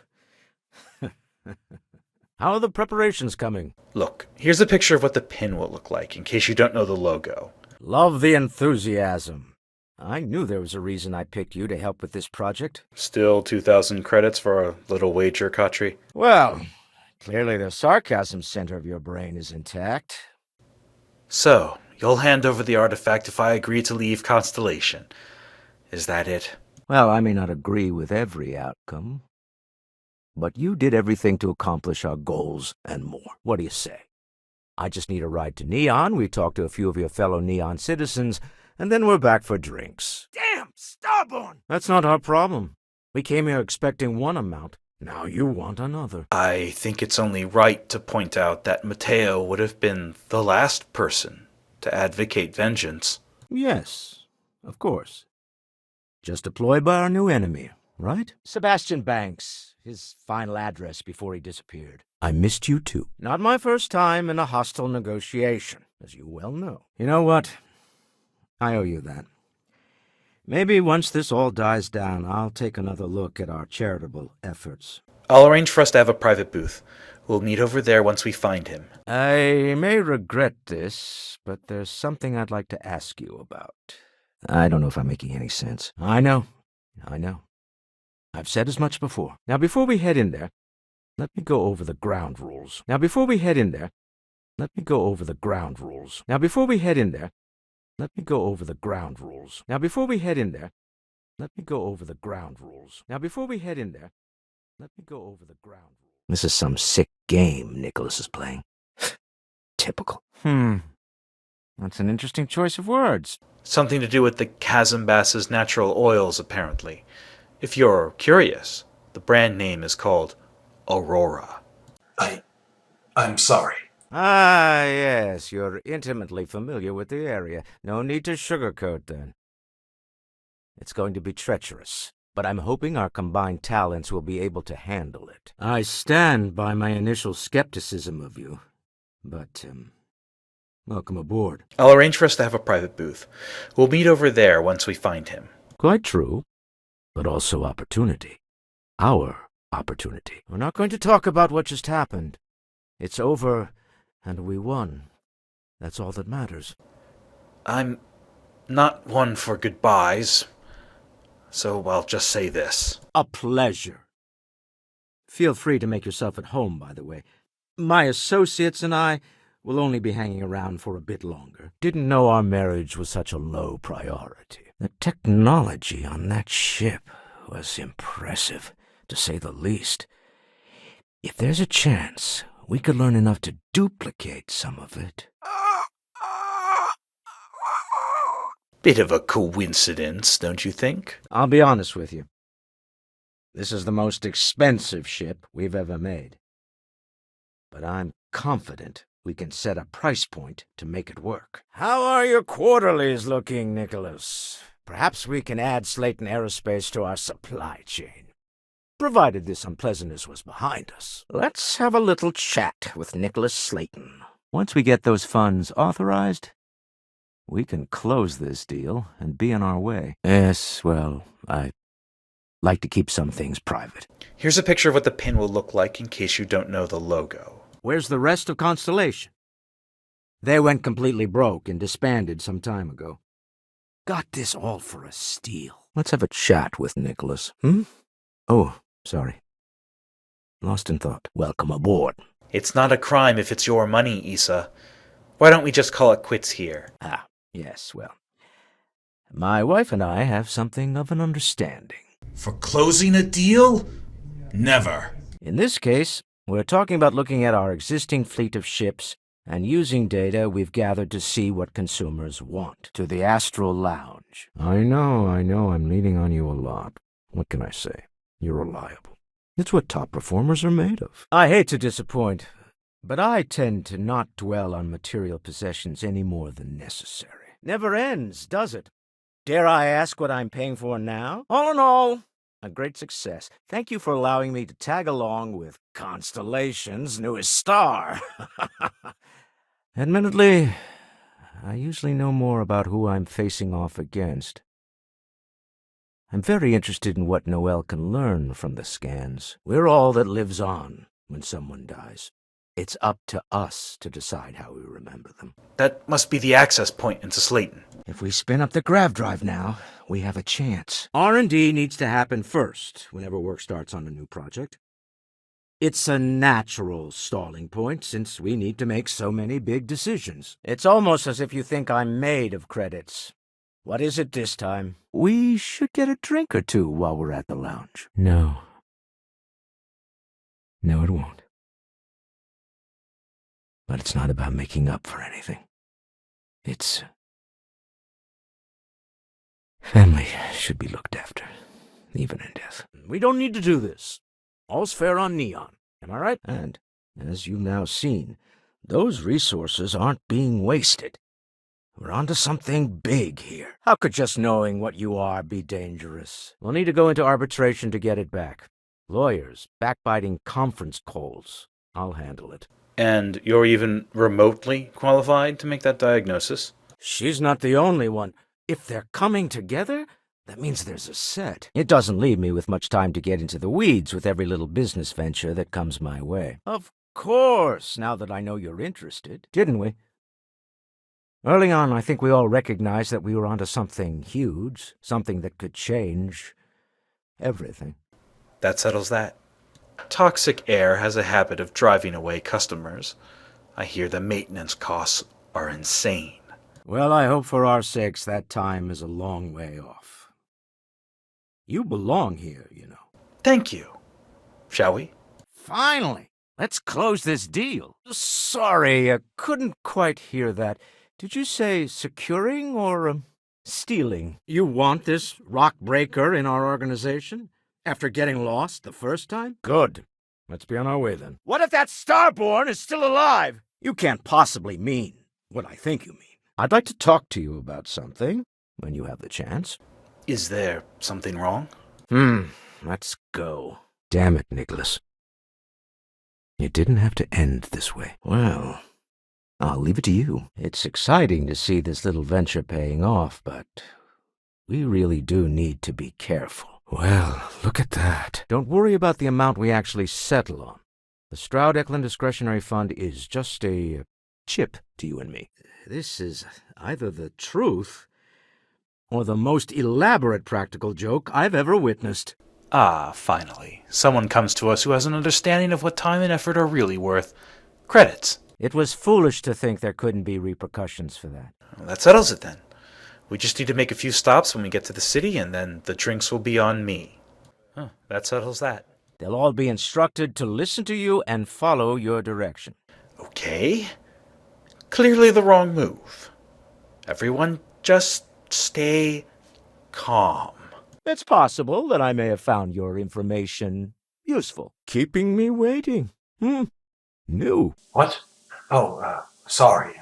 How are the preparations coming? Look, here's a picture of what the pin will look like, in case you don't know the logo. Love the enthusiasm. I knew there was a reason I picked you to help with this project. Still 2,000 credits for a little wager, Khatri? Well, clearly the sarcasm center of your brain is intact. So, you'll hand over the artifact if I agree to leave Constellation. Is that it? Well, I may not agree with every outcome, but you did everything to accomplish our goals and more. What do you say? I just need a ride to Neon, we talk to a few of your fellow Neon citizens, and then we're back for drinks. Damn, Starborn! That's not our problem. We came here expecting one amount. Now you want another. I think it's only right to point out that Mateo would have been the last person to advocate vengeance. Yes, of course. Just deployed by our new enemy, right? Sebastian Banks, his final address before he disappeared. I missed you too. Not my first time in a hostile negotiation, as you well know. You know what? I owe you that. Maybe once this all dies down, I'll take another look at our charitable efforts. I'll arrange for us to have a private booth. We'll meet over there once we find him. I may regret this, but there's something I'd like to ask you about. I don't know if I'm making any sense. I know. I've said as much before. Now, before we head in there, let me go over the ground rules. Now, before we head in there, let me go over the ground rules. Now, before we head in there, let me go over the ground rules. Now, before we head in there, let me go over the ground rules. Now, before we head in there, let me go over the ground rules. This is some sick game Nicholas is playing. Typical. That's an interesting choice of words. Something to do with the chasm bass's natural oils, apparently. If you're curious, the brand name is called Aurora. I'm sorry. Ah, yes, you're intimately familiar with the area. No need to sugarcoat, then. It's going to be treacherous, but I'm hoping our combined talents will be able to handle it. I stand by my initial skepticism of you, but, welcome aboard. I'll arrange for us to have a private booth. We'll meet over there once we find him. Quite true, but also opportunity. Our opportunity. We're not going to talk about what just happened. It's over, and we won. That's all that matters. I'm not one for goodbyes, so I'll just say this. A pleasure. Feel free to make yourself at home, by the way. My associates and I will only be hanging around for a bit longer. Didn't know our marriage was such a low priority. The technology on that ship was impressive, to say the least. If there's a chance, we could learn enough to duplicate some of it. Bit of a coincidence, don't you think? I'll be honest with you. This is the most expensive ship we've ever made. But I'm confident we can set a price point to make it work. How are your quarterlies looking, Nicholas? Perhaps we can add Slayton Aerospace to our supply chain. Provided this unpleasantness was behind us. Let's have a little chat with Nicholas Slayton. Once we get those funds authorized, we can close this deal and be on our way. Yes, well, I like to keep some things private. Here's a picture of what the pin will look like in case you don't know the logo. Where's the rest of Constellation? They went completely broke and disbanded some time ago. Got this all for a steal. Let's have a chat with Nicholas, Oh, sorry. Lost in thought. Welcome aboard. It's not a crime if it's your money, Issa. Why don't we just call it quits here? Ah, yes, well. My wife and I have something of an understanding. For closing a deal? Never. In this case, we're talking about looking at our existing fleet of ships and using data we've gathered to see what consumers want. To the Astral Lounge. I know, I'm leaning on you a lot. What can I say? You're reliable. It's what top performers are made of. I hate to disappoint, but I tend to not dwell on material possessions any more than necessary. Never ends, does it? Dare I ask what I'm paying for now? All in all, a great success. Thank you for allowing me to tag along with Constellation's newest star. Admittedly, I usually know more about who I'm facing off against. I'm very interested in what Noel can learn from the scans. We're all that lives on when someone dies. It's up to us to decide how we remember them. That must be the access point into Slayton. If we spin up the grav drive now, we have a chance. R&D needs to happen first whenever work starts on a new project. It's a natural stalling point since we need to make so many big decisions. It's almost as if you think I'm made of credits. What is it this time? We should get a drink or two while we're at the lounge. No. No, it won't. But it's not about making up for anything. It's... family should be looked after, even in death. We don't need to do this. All's fair on Neon, am I right? And, as you've now seen, those resources aren't being wasted. We're onto something big here. How could just knowing what you are be dangerous? We'll need to go into arbitration to get it back. Lawyers, backbiting conference calls. I'll handle it. And you're even remotely qualified to make that diagnosis? She's not the only one. If they're coming together, that means there's a set. It doesn't leave me with much time to get into the weeds with every little business venture that comes my way. Of course, now that I know you're interested. Didn't we? Early on, I think we all recognized that we were onto something huge, something that could change everything. That settles that. Toxic air has a habit of driving away customers. I hear the maintenance costs are insane. Well, I hope for our sakes that time is a long way off. You belong here, you know. Thank you. Shall we? Finally! Let's close this deal. Sorry, I couldn't quite hear that. Did you say securing or stealing? You want this rock breaker in our organization? After getting lost the first time? Good. Let's be on our way then. What if that Starborn is still alive? You can't possibly mean what I think you mean. I'd like to talk to you about something when you have the chance. Is there something wrong? Let's go. Damn it, Nicholas. It didn't have to end this way. Well, I'll leave it to you. It's exciting to see this little venture paying off, but we really do need to be careful. Well, look at that. Don't worry about the amount we actually settle on. The Stroud-Eklund Discretionary Fund is just a chip to you and me. This is either the truth or the most elaborate practical joke I've ever witnessed. Ah, finally. Someone comes to us who has an understanding of what time and effort are really worth. Credits. It was foolish to think there couldn't be repercussions for that. Well, that settles it then. We just need to make a few stops when we get to the city, and then the drinks will be on me. That settles that. They'll all be instructed to listen to you and follow your direction. Okay. Clearly the wrong move. Everyone just stay calm. It's possible that I may have found your information useful. Keeping me waiting. New. What? Oh, sorry.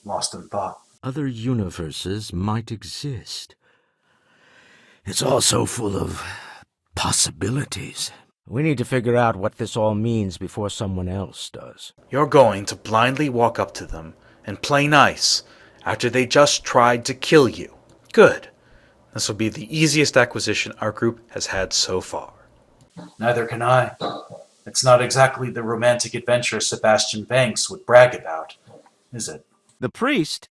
Lost in thought. Other universes might exist. It's all so full of possibilities. We need to figure out what this all means before someone else does. You're going to blindly walk up to them and play nice after they just tried to kill you. Good. This will be the easiest acquisition our group has had so far. Neither can I. It's not exactly the romantic adventure Sebastian Banks would brag about, is it? The priest?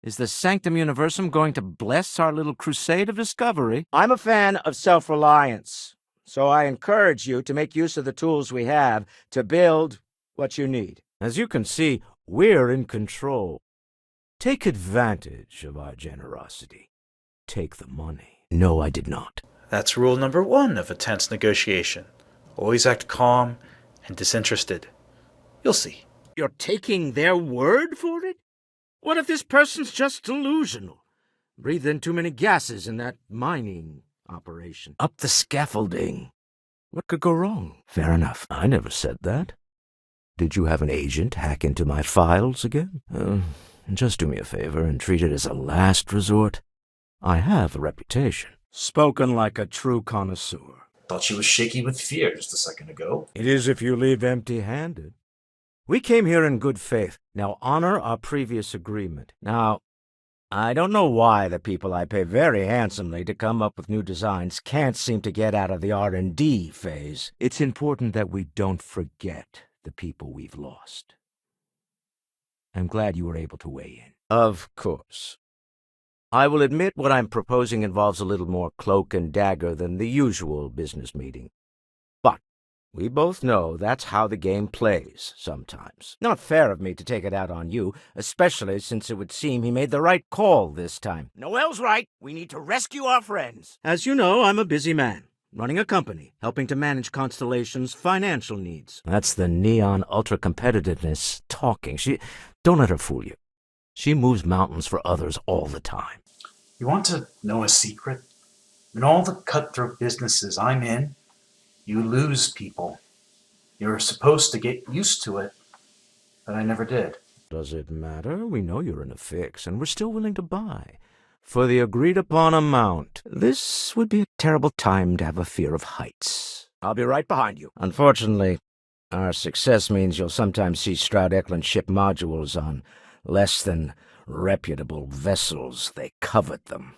Is the Sanctum Universum going to bless our little crusade of discovery? I'm a fan of self-reliance, so I encourage you to make use of the tools we have to build what you need. As you can see, we're in control. Take advantage of our generosity. Take the money. No, I did not. That's rule number 1 of a tense negotiation. Always act calm and disinterested. You'll see. You're taking their word for it? What if this person's just delusional? Breathed in too many gases in that mining operation. Up the scaffolding. What could go wrong? Fair enough. I never said that. Did you have an agent hack into my files again? Just do me a favor and treat it as a last resort. I have a reputation. Spoken like a true connoisseur. Thought she was shaky with fear just a second ago. It is if you leave empty-handed. We came here in good faith. Now honor our previous agreement. Now, I don't know why the people I pay very handsomely to come up with new designs can't seem to get out of the R&D phase. It's important that we don't forget the people we've lost. I'm glad you were able to weigh in. Of course. I will admit what I'm proposing involves a little more cloak and dagger than the usual business meeting. But we both know that's how the game plays sometimes. Not fair of me to take it out on you, especially since it would seem he made the right call this time. Noel's right. We need to rescue our friends. As you know, I'm a busy man, running a company, helping to manage Constellation's financial needs. That's the neon ultra-competitiveness talking. Don't let her fool you. She moves mountains for others all the time. You want to know a secret? In all the cutthroat businesses I'm in, you lose people. You're supposed to get used to it, but I never did. Does it matter? We know you're in a fix, and we're still willing to buy. For the agreed-upon amount. This would be a terrible time to have a fear of heights. I'll be right behind you. Unfortunately, our success means you'll sometimes see Stroud-Eklund ship modules on less than reputable vessels. They covet them.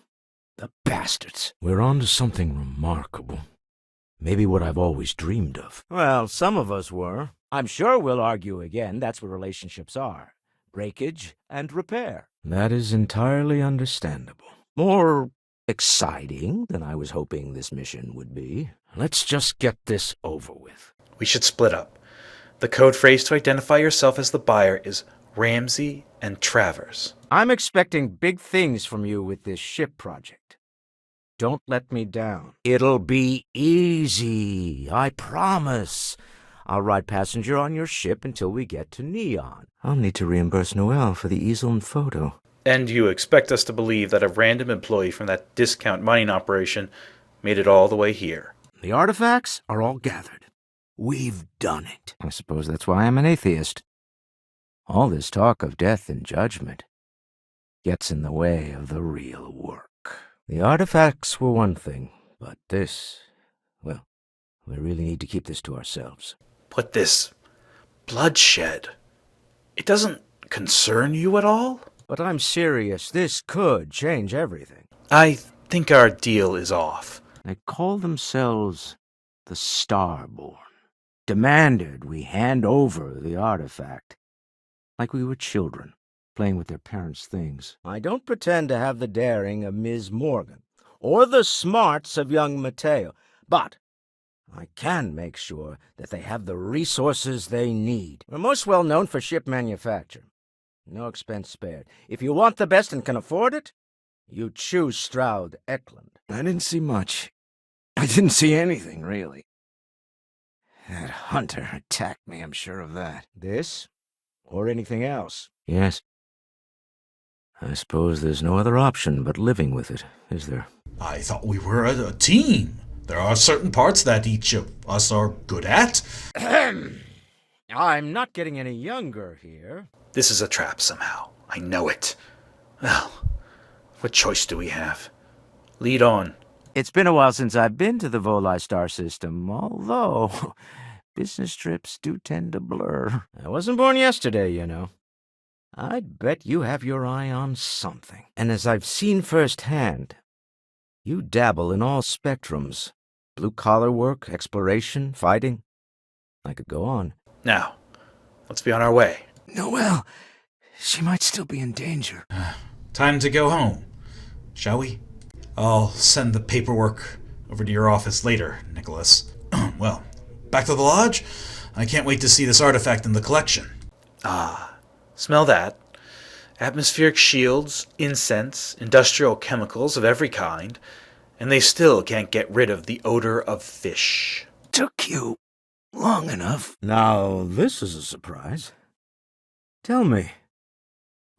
The bastards. We're on to something remarkable. Maybe what I've always dreamed of. Well, some of us were. I'm sure we'll argue again. That's what relationships are. Breakage and repair. That is entirely understandable. More exciting than I was hoping this mission would be. Let's just get this over with. We should split up. The code phrase to identify yourself as the buyer is Ramsey and Travers. I'm expecting big things from you with this ship project. Don't let me down. It'll be easy, I promise. I'll ride passenger on your ship until we get to Neon. I'll need to reimburse Noel for the easel and photo. And you expect us to believe that a random employee from that discount mining operation made it all the way here? The artifacts are all gathered. We've done it. I suppose that's why I'm an atheist. All this talk of death and judgment gets in the way of the real work. The artifacts were one thing, but this, well, we really need to keep this to ourselves. But this bloodshed, it doesn't concern you at all? But I'm serious. This could change everything. I think our deal is off. They call themselves the Starborn. Demanded we hand over the artifact. Like we were children, playing with their parents' things. I don't pretend to have the daring of Ms. Morgan, or the smarts of young Mateo, but I can make sure that they have the resources they need. We're most well known for ship manufacture. No expense spared. If you want the best and can afford it, you choose Stroud Eklund. I didn't see much. I didn't see anything, really. That hunter attacked me, I'm sure of that. This? Or anything else? Yes. I suppose there's no other option but living with it, is there? I thought we were a team. There are certain parts that each of us are good at. I'm not getting any younger here. This is a trap somehow. I know it. Well, what choice do we have? Lead on. It's been a while since I've been to the Volai star system, although business trips do tend to blur. I wasn't born yesterday, you know. I'd bet you have your eye on something. And as I've seen firsthand, you dabble in all spectrums. Blue-collar work, exploration, fighting. I could go on. Now, let's be on our way. Noelle, she might still be in danger. Time to go home, shall we? I'll send the paperwork over to your office later, Nicholas. Well, back to the lodge? I can't wait to see this artifact in the collection. Ah, smell that. Atmospheric shields, incense, industrial chemicals of every kind, and they still can't get rid of the odor of fish. Took you long enough. Now, this is a surprise. Tell me,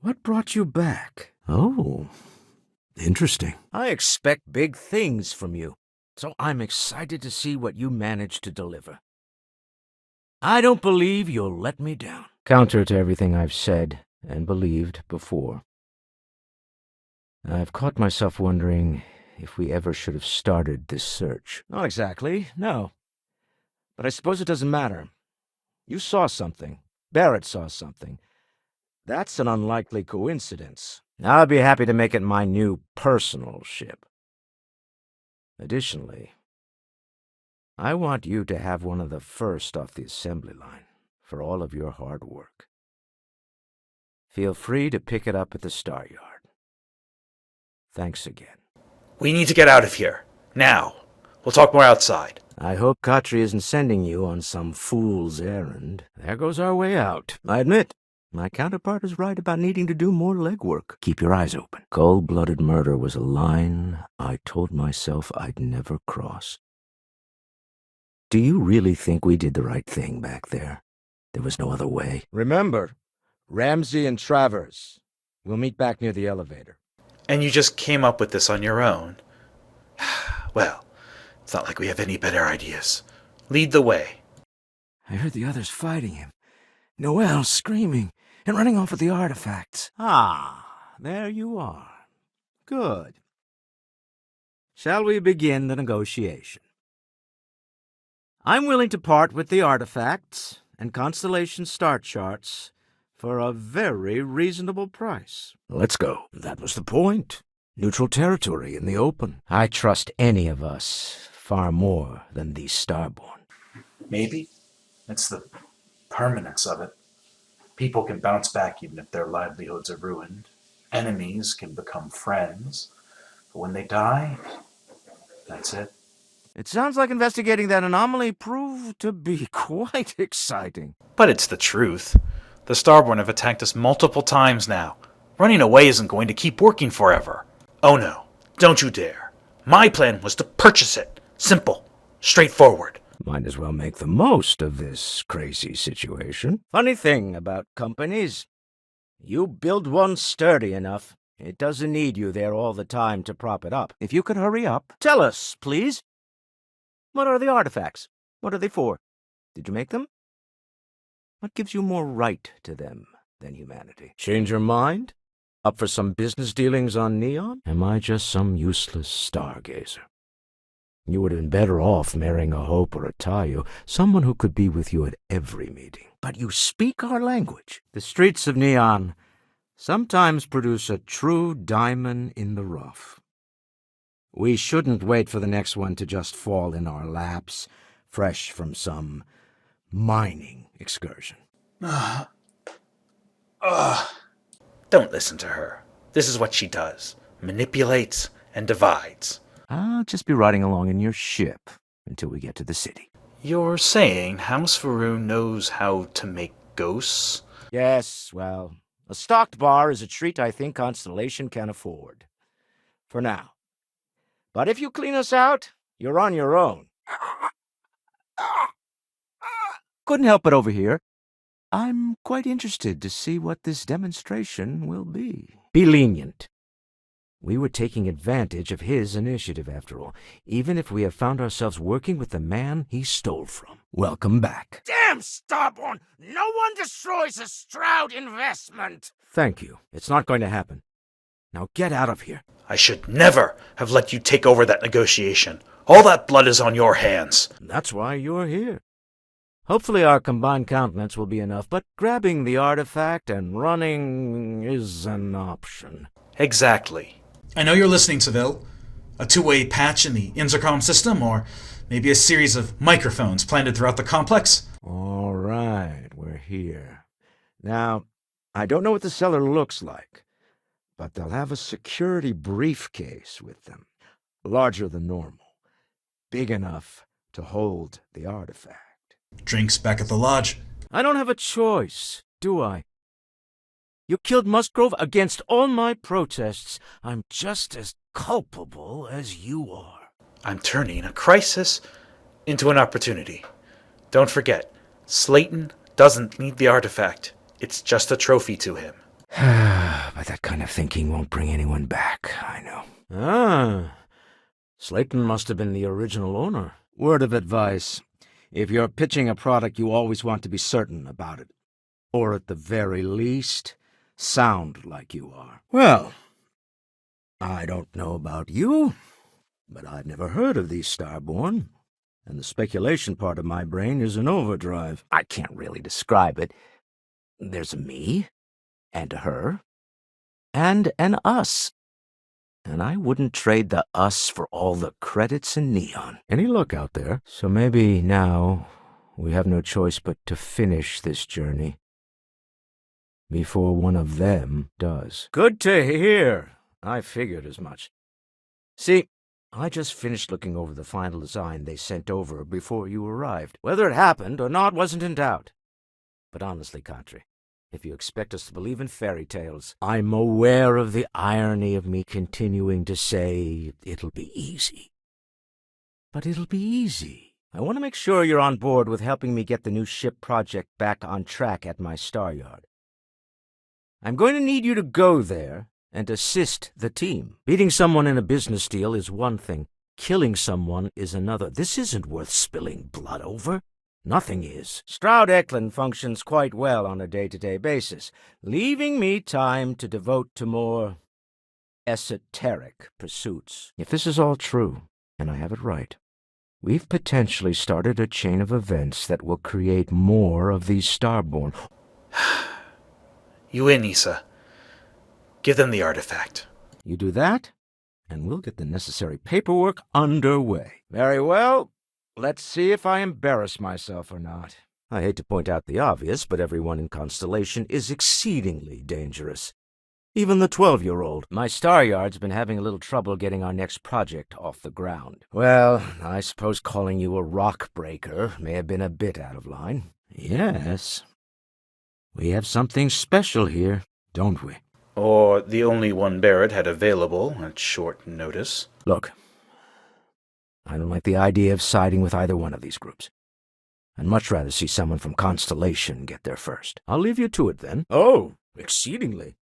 what brought you back? Oh, interesting. I expect big things from you, so I'm excited to see what you manage to deliver. I don't believe you'll let me down. Counter to everything I've said and believed before. I've caught myself wondering if we ever should have started this search. Not exactly, no. But I suppose it doesn't matter. You saw something. Barrett saw something. That's an unlikely coincidence. I'll be happy to make it my new personal ship. Additionally, I want you to have one of the first off the assembly line for all of your hard work. Feel free to pick it up at the Star Yard. Thanks again. We need to get out of here. Now. We'll talk more outside. I hope Khatri isn't sending you on some fool's errand. There goes our way out. I admit, my counterpart is right about needing to do more legwork. Keep your eyes open. Cold-blooded murder was a line I told myself I'd never cross. Do you really think we did the right thing back there? There was no other way. Remember, Ramsey and Travers. We'll meet back near the elevator. And you just came up with this on your own? Well, it's not like we have any better ideas. Lead the way. I heard the others fighting him. Noelle screaming and running off with the artifacts. Ah, there you are. Good. Shall we begin the negotiation? I'm willing to part with the artifacts and constellation star charts for a very reasonable price. Let's go. That was the point. Neutral territory in the open. I trust any of us far more than these Starborn. Maybe. It's the permanence of it. People can bounce back even if their livelihoods are ruined. Enemies can become friends. But when they die, that's it. It sounds like investigating that anomaly proved to be quite exciting. But it's the truth. The Starborn have attacked us multiple times now. Running away isn't going to keep working forever. Oh no, don't you dare. My plan was to purchase it. Simple. Straightforward. Might as well make the most of this crazy situation. Funny thing about companies, you build one sturdy enough, it doesn't need you there all the time to prop it up. If you could hurry up, tell us, please. What are the artifacts? What are they for? Did you make them? What gives you more right to them than humanity? Change your mind? Up for some business dealings on Neon? Am I just some useless stargazer? You would have been better off marrying a Hope or a Tayo, someone who could be with you at every meeting. But you speak our language. The streets of Neon sometimes produce a true diamond in the rough. We shouldn't wait for the next one to just fall in our laps, fresh from some mining excursion. Don't listen to her. This is what she does. Manipulates and divides. I'll just be riding along in your ship until we get to the city. You're saying House Varun knows how to make ghosts? Yes, well, a stocked bar is a treat I think Constellation can afford. For now. But if you clean us out, you're on your own. Couldn't help but overhear. I'm quite interested to see what this demonstration will be. Be lenient. We were taking advantage of his initiative, after all, even if we have found ourselves working with the man he stole from. Welcome back. Damn, Starborn! No one destroys a Stroud investment! Thank you. It's not going to happen. Now get out of here. I should never have let you take over that negotiation. All that blood is on your hands. That's why you're here. Hopefully our combined countenance will be enough, but grabbing the artifact and running is an option. Exactly. I know you're listening, Seville. A two-way patch in the intercom system, or maybe a series of microphones planted throughout the complex? All right, we're here. Now, I don't know what the cellar looks like, but they'll have a security briefcase with them, larger than normal, big enough to hold the artifact. Drinks back at the lodge. I don't have a choice, do I? You killed Musgrove against all my protests. I'm just as culpable as you are. I'm turning a crisis into an opportunity. Don't forget, Slayton doesn't need the artifact. It's just a trophy to him. But that kind of thinking won't bring anyone back, I know. Ah, Slayton must have been the original owner. Word of advice. If you're pitching a product, you always want to be certain about it. Or at the very least, sound like you are. Well, I don't know about you, but I've never heard of these Starborn, and the speculation part of my brain is in overdrive. I can't really describe it. There's a me, and a her, and an us. And I wouldn't trade the us for all the credits in Neon. Any luck out there? So maybe now we have no choice but to finish this journey before one of them does. Good to hear. I figured as much. See, I just finished looking over the final design they sent over before you arrived. Whether it happened or not wasn't in doubt. But honestly, Country, if you expect us to believe in fairy tales, I'm aware of the irony of me continuing to say it'll be easy. But it'll be easy. I want to make sure you're on board with helping me get the new ship project back on track at my star yard. I'm going to need you to go there and assist the team. Beating someone in a business deal is one thing. Killing someone is another. This isn't worth spilling blood over. Nothing is. Stroud Eklund functions quite well on a day-to-day basis, leaving me time to devote to more esoteric pursuits. If this is all true, and I have it right, we've potentially started a chain of events that will create more of these Starborn. You in, Issa. Give them the artifact. You do that, and we'll get the necessary paperwork underway. Very well. Let's see if I embarrass myself or not. I hate to point out the obvious, but everyone in Constellation is exceedingly dangerous. Even the 12-year-old. My star yard's been having a little trouble getting our next project off the ground. Well, I suppose calling you a rock breaker may have been a bit out of line. Yes. We have something special here, don't we? Or the only one Barrett had available at short notice. Look, I don't like the idea of siding with either one of these groups. I'd much rather see someone from Constellation get there first. I'll leave you to it, then. Oh, exceedingly.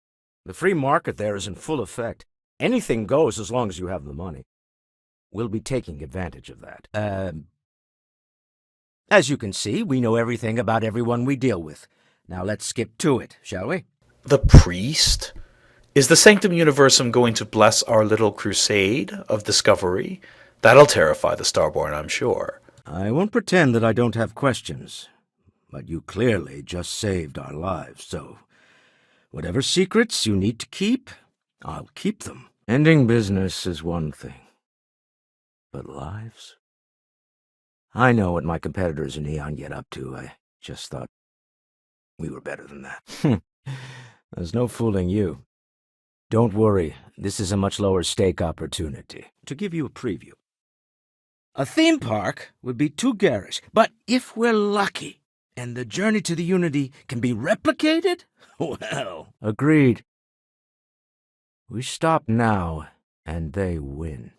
The free market there is in full effect. Anything goes as long as you have the money. We'll be taking advantage of that. As you can see, we know everything about everyone we deal with. Now let's skip to it, shall we? The priest? Is the Sanctum Universum going to bless our little crusade of discovery? That'll terrify the Starborn, I'm sure. I won't pretend that I don't have questions, but you clearly just saved our lives, so whatever secrets you need to keep, I'll keep them. Ending business is one thing, but lives? I know what my competitors in Eon get up to. I just thought we were better than that. There's no fooling you. Don't worry, this is a much lower stake opportunity. To give you a preview. A theme park would be too garish, but if we're lucky and the journey to the Unity can be replicated, well, agreed. We stop now, and they win.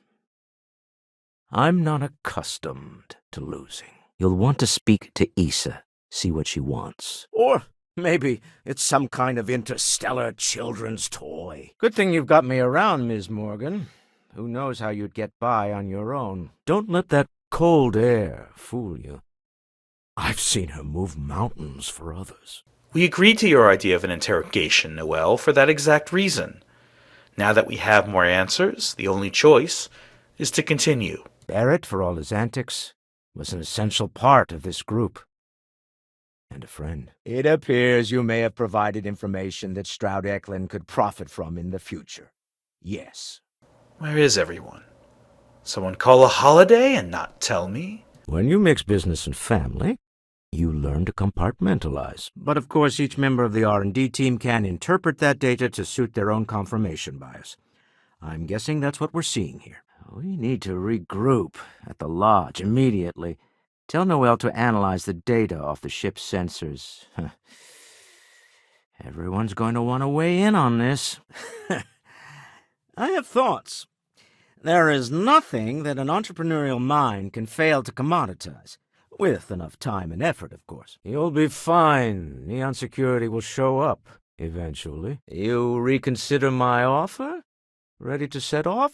I'm not accustomed to losing. You'll want to speak to Issa, see what she wants. Or maybe it's some kind of interstellar children's toy. Good thing you've got me around, Ms. Morgan. Who knows how you'd get by on your own. Don't let that cold air fool you. I've seen her move mountains for others. We agreed to your idea of an interrogation, Noel, for that exact reason. Now that we have more answers, the only choice is to continue. Barrett, for all his antics, was an essential part of this group. And a friend. It appears you may have provided information that Stroud Eklund could profit from in the future. Yes. Where is everyone? Someone call a holiday and not tell me? When you mix business and family, you learn to compartmentalize. But of course, each member of the R&D team can interpret that data to suit their own confirmation bias. I'm guessing that's what we're seeing here. We need to regroup at the lodge immediately. Tell Noel to analyze the data off the ship's sensors. Everyone's going to want to weigh in on this. I have thoughts. There is nothing that an entrepreneurial mind can fail to commoditize. With enough time and effort, of course. You'll be fine. Neon Security will show up, eventually. You reconsider my offer? Ready to set off?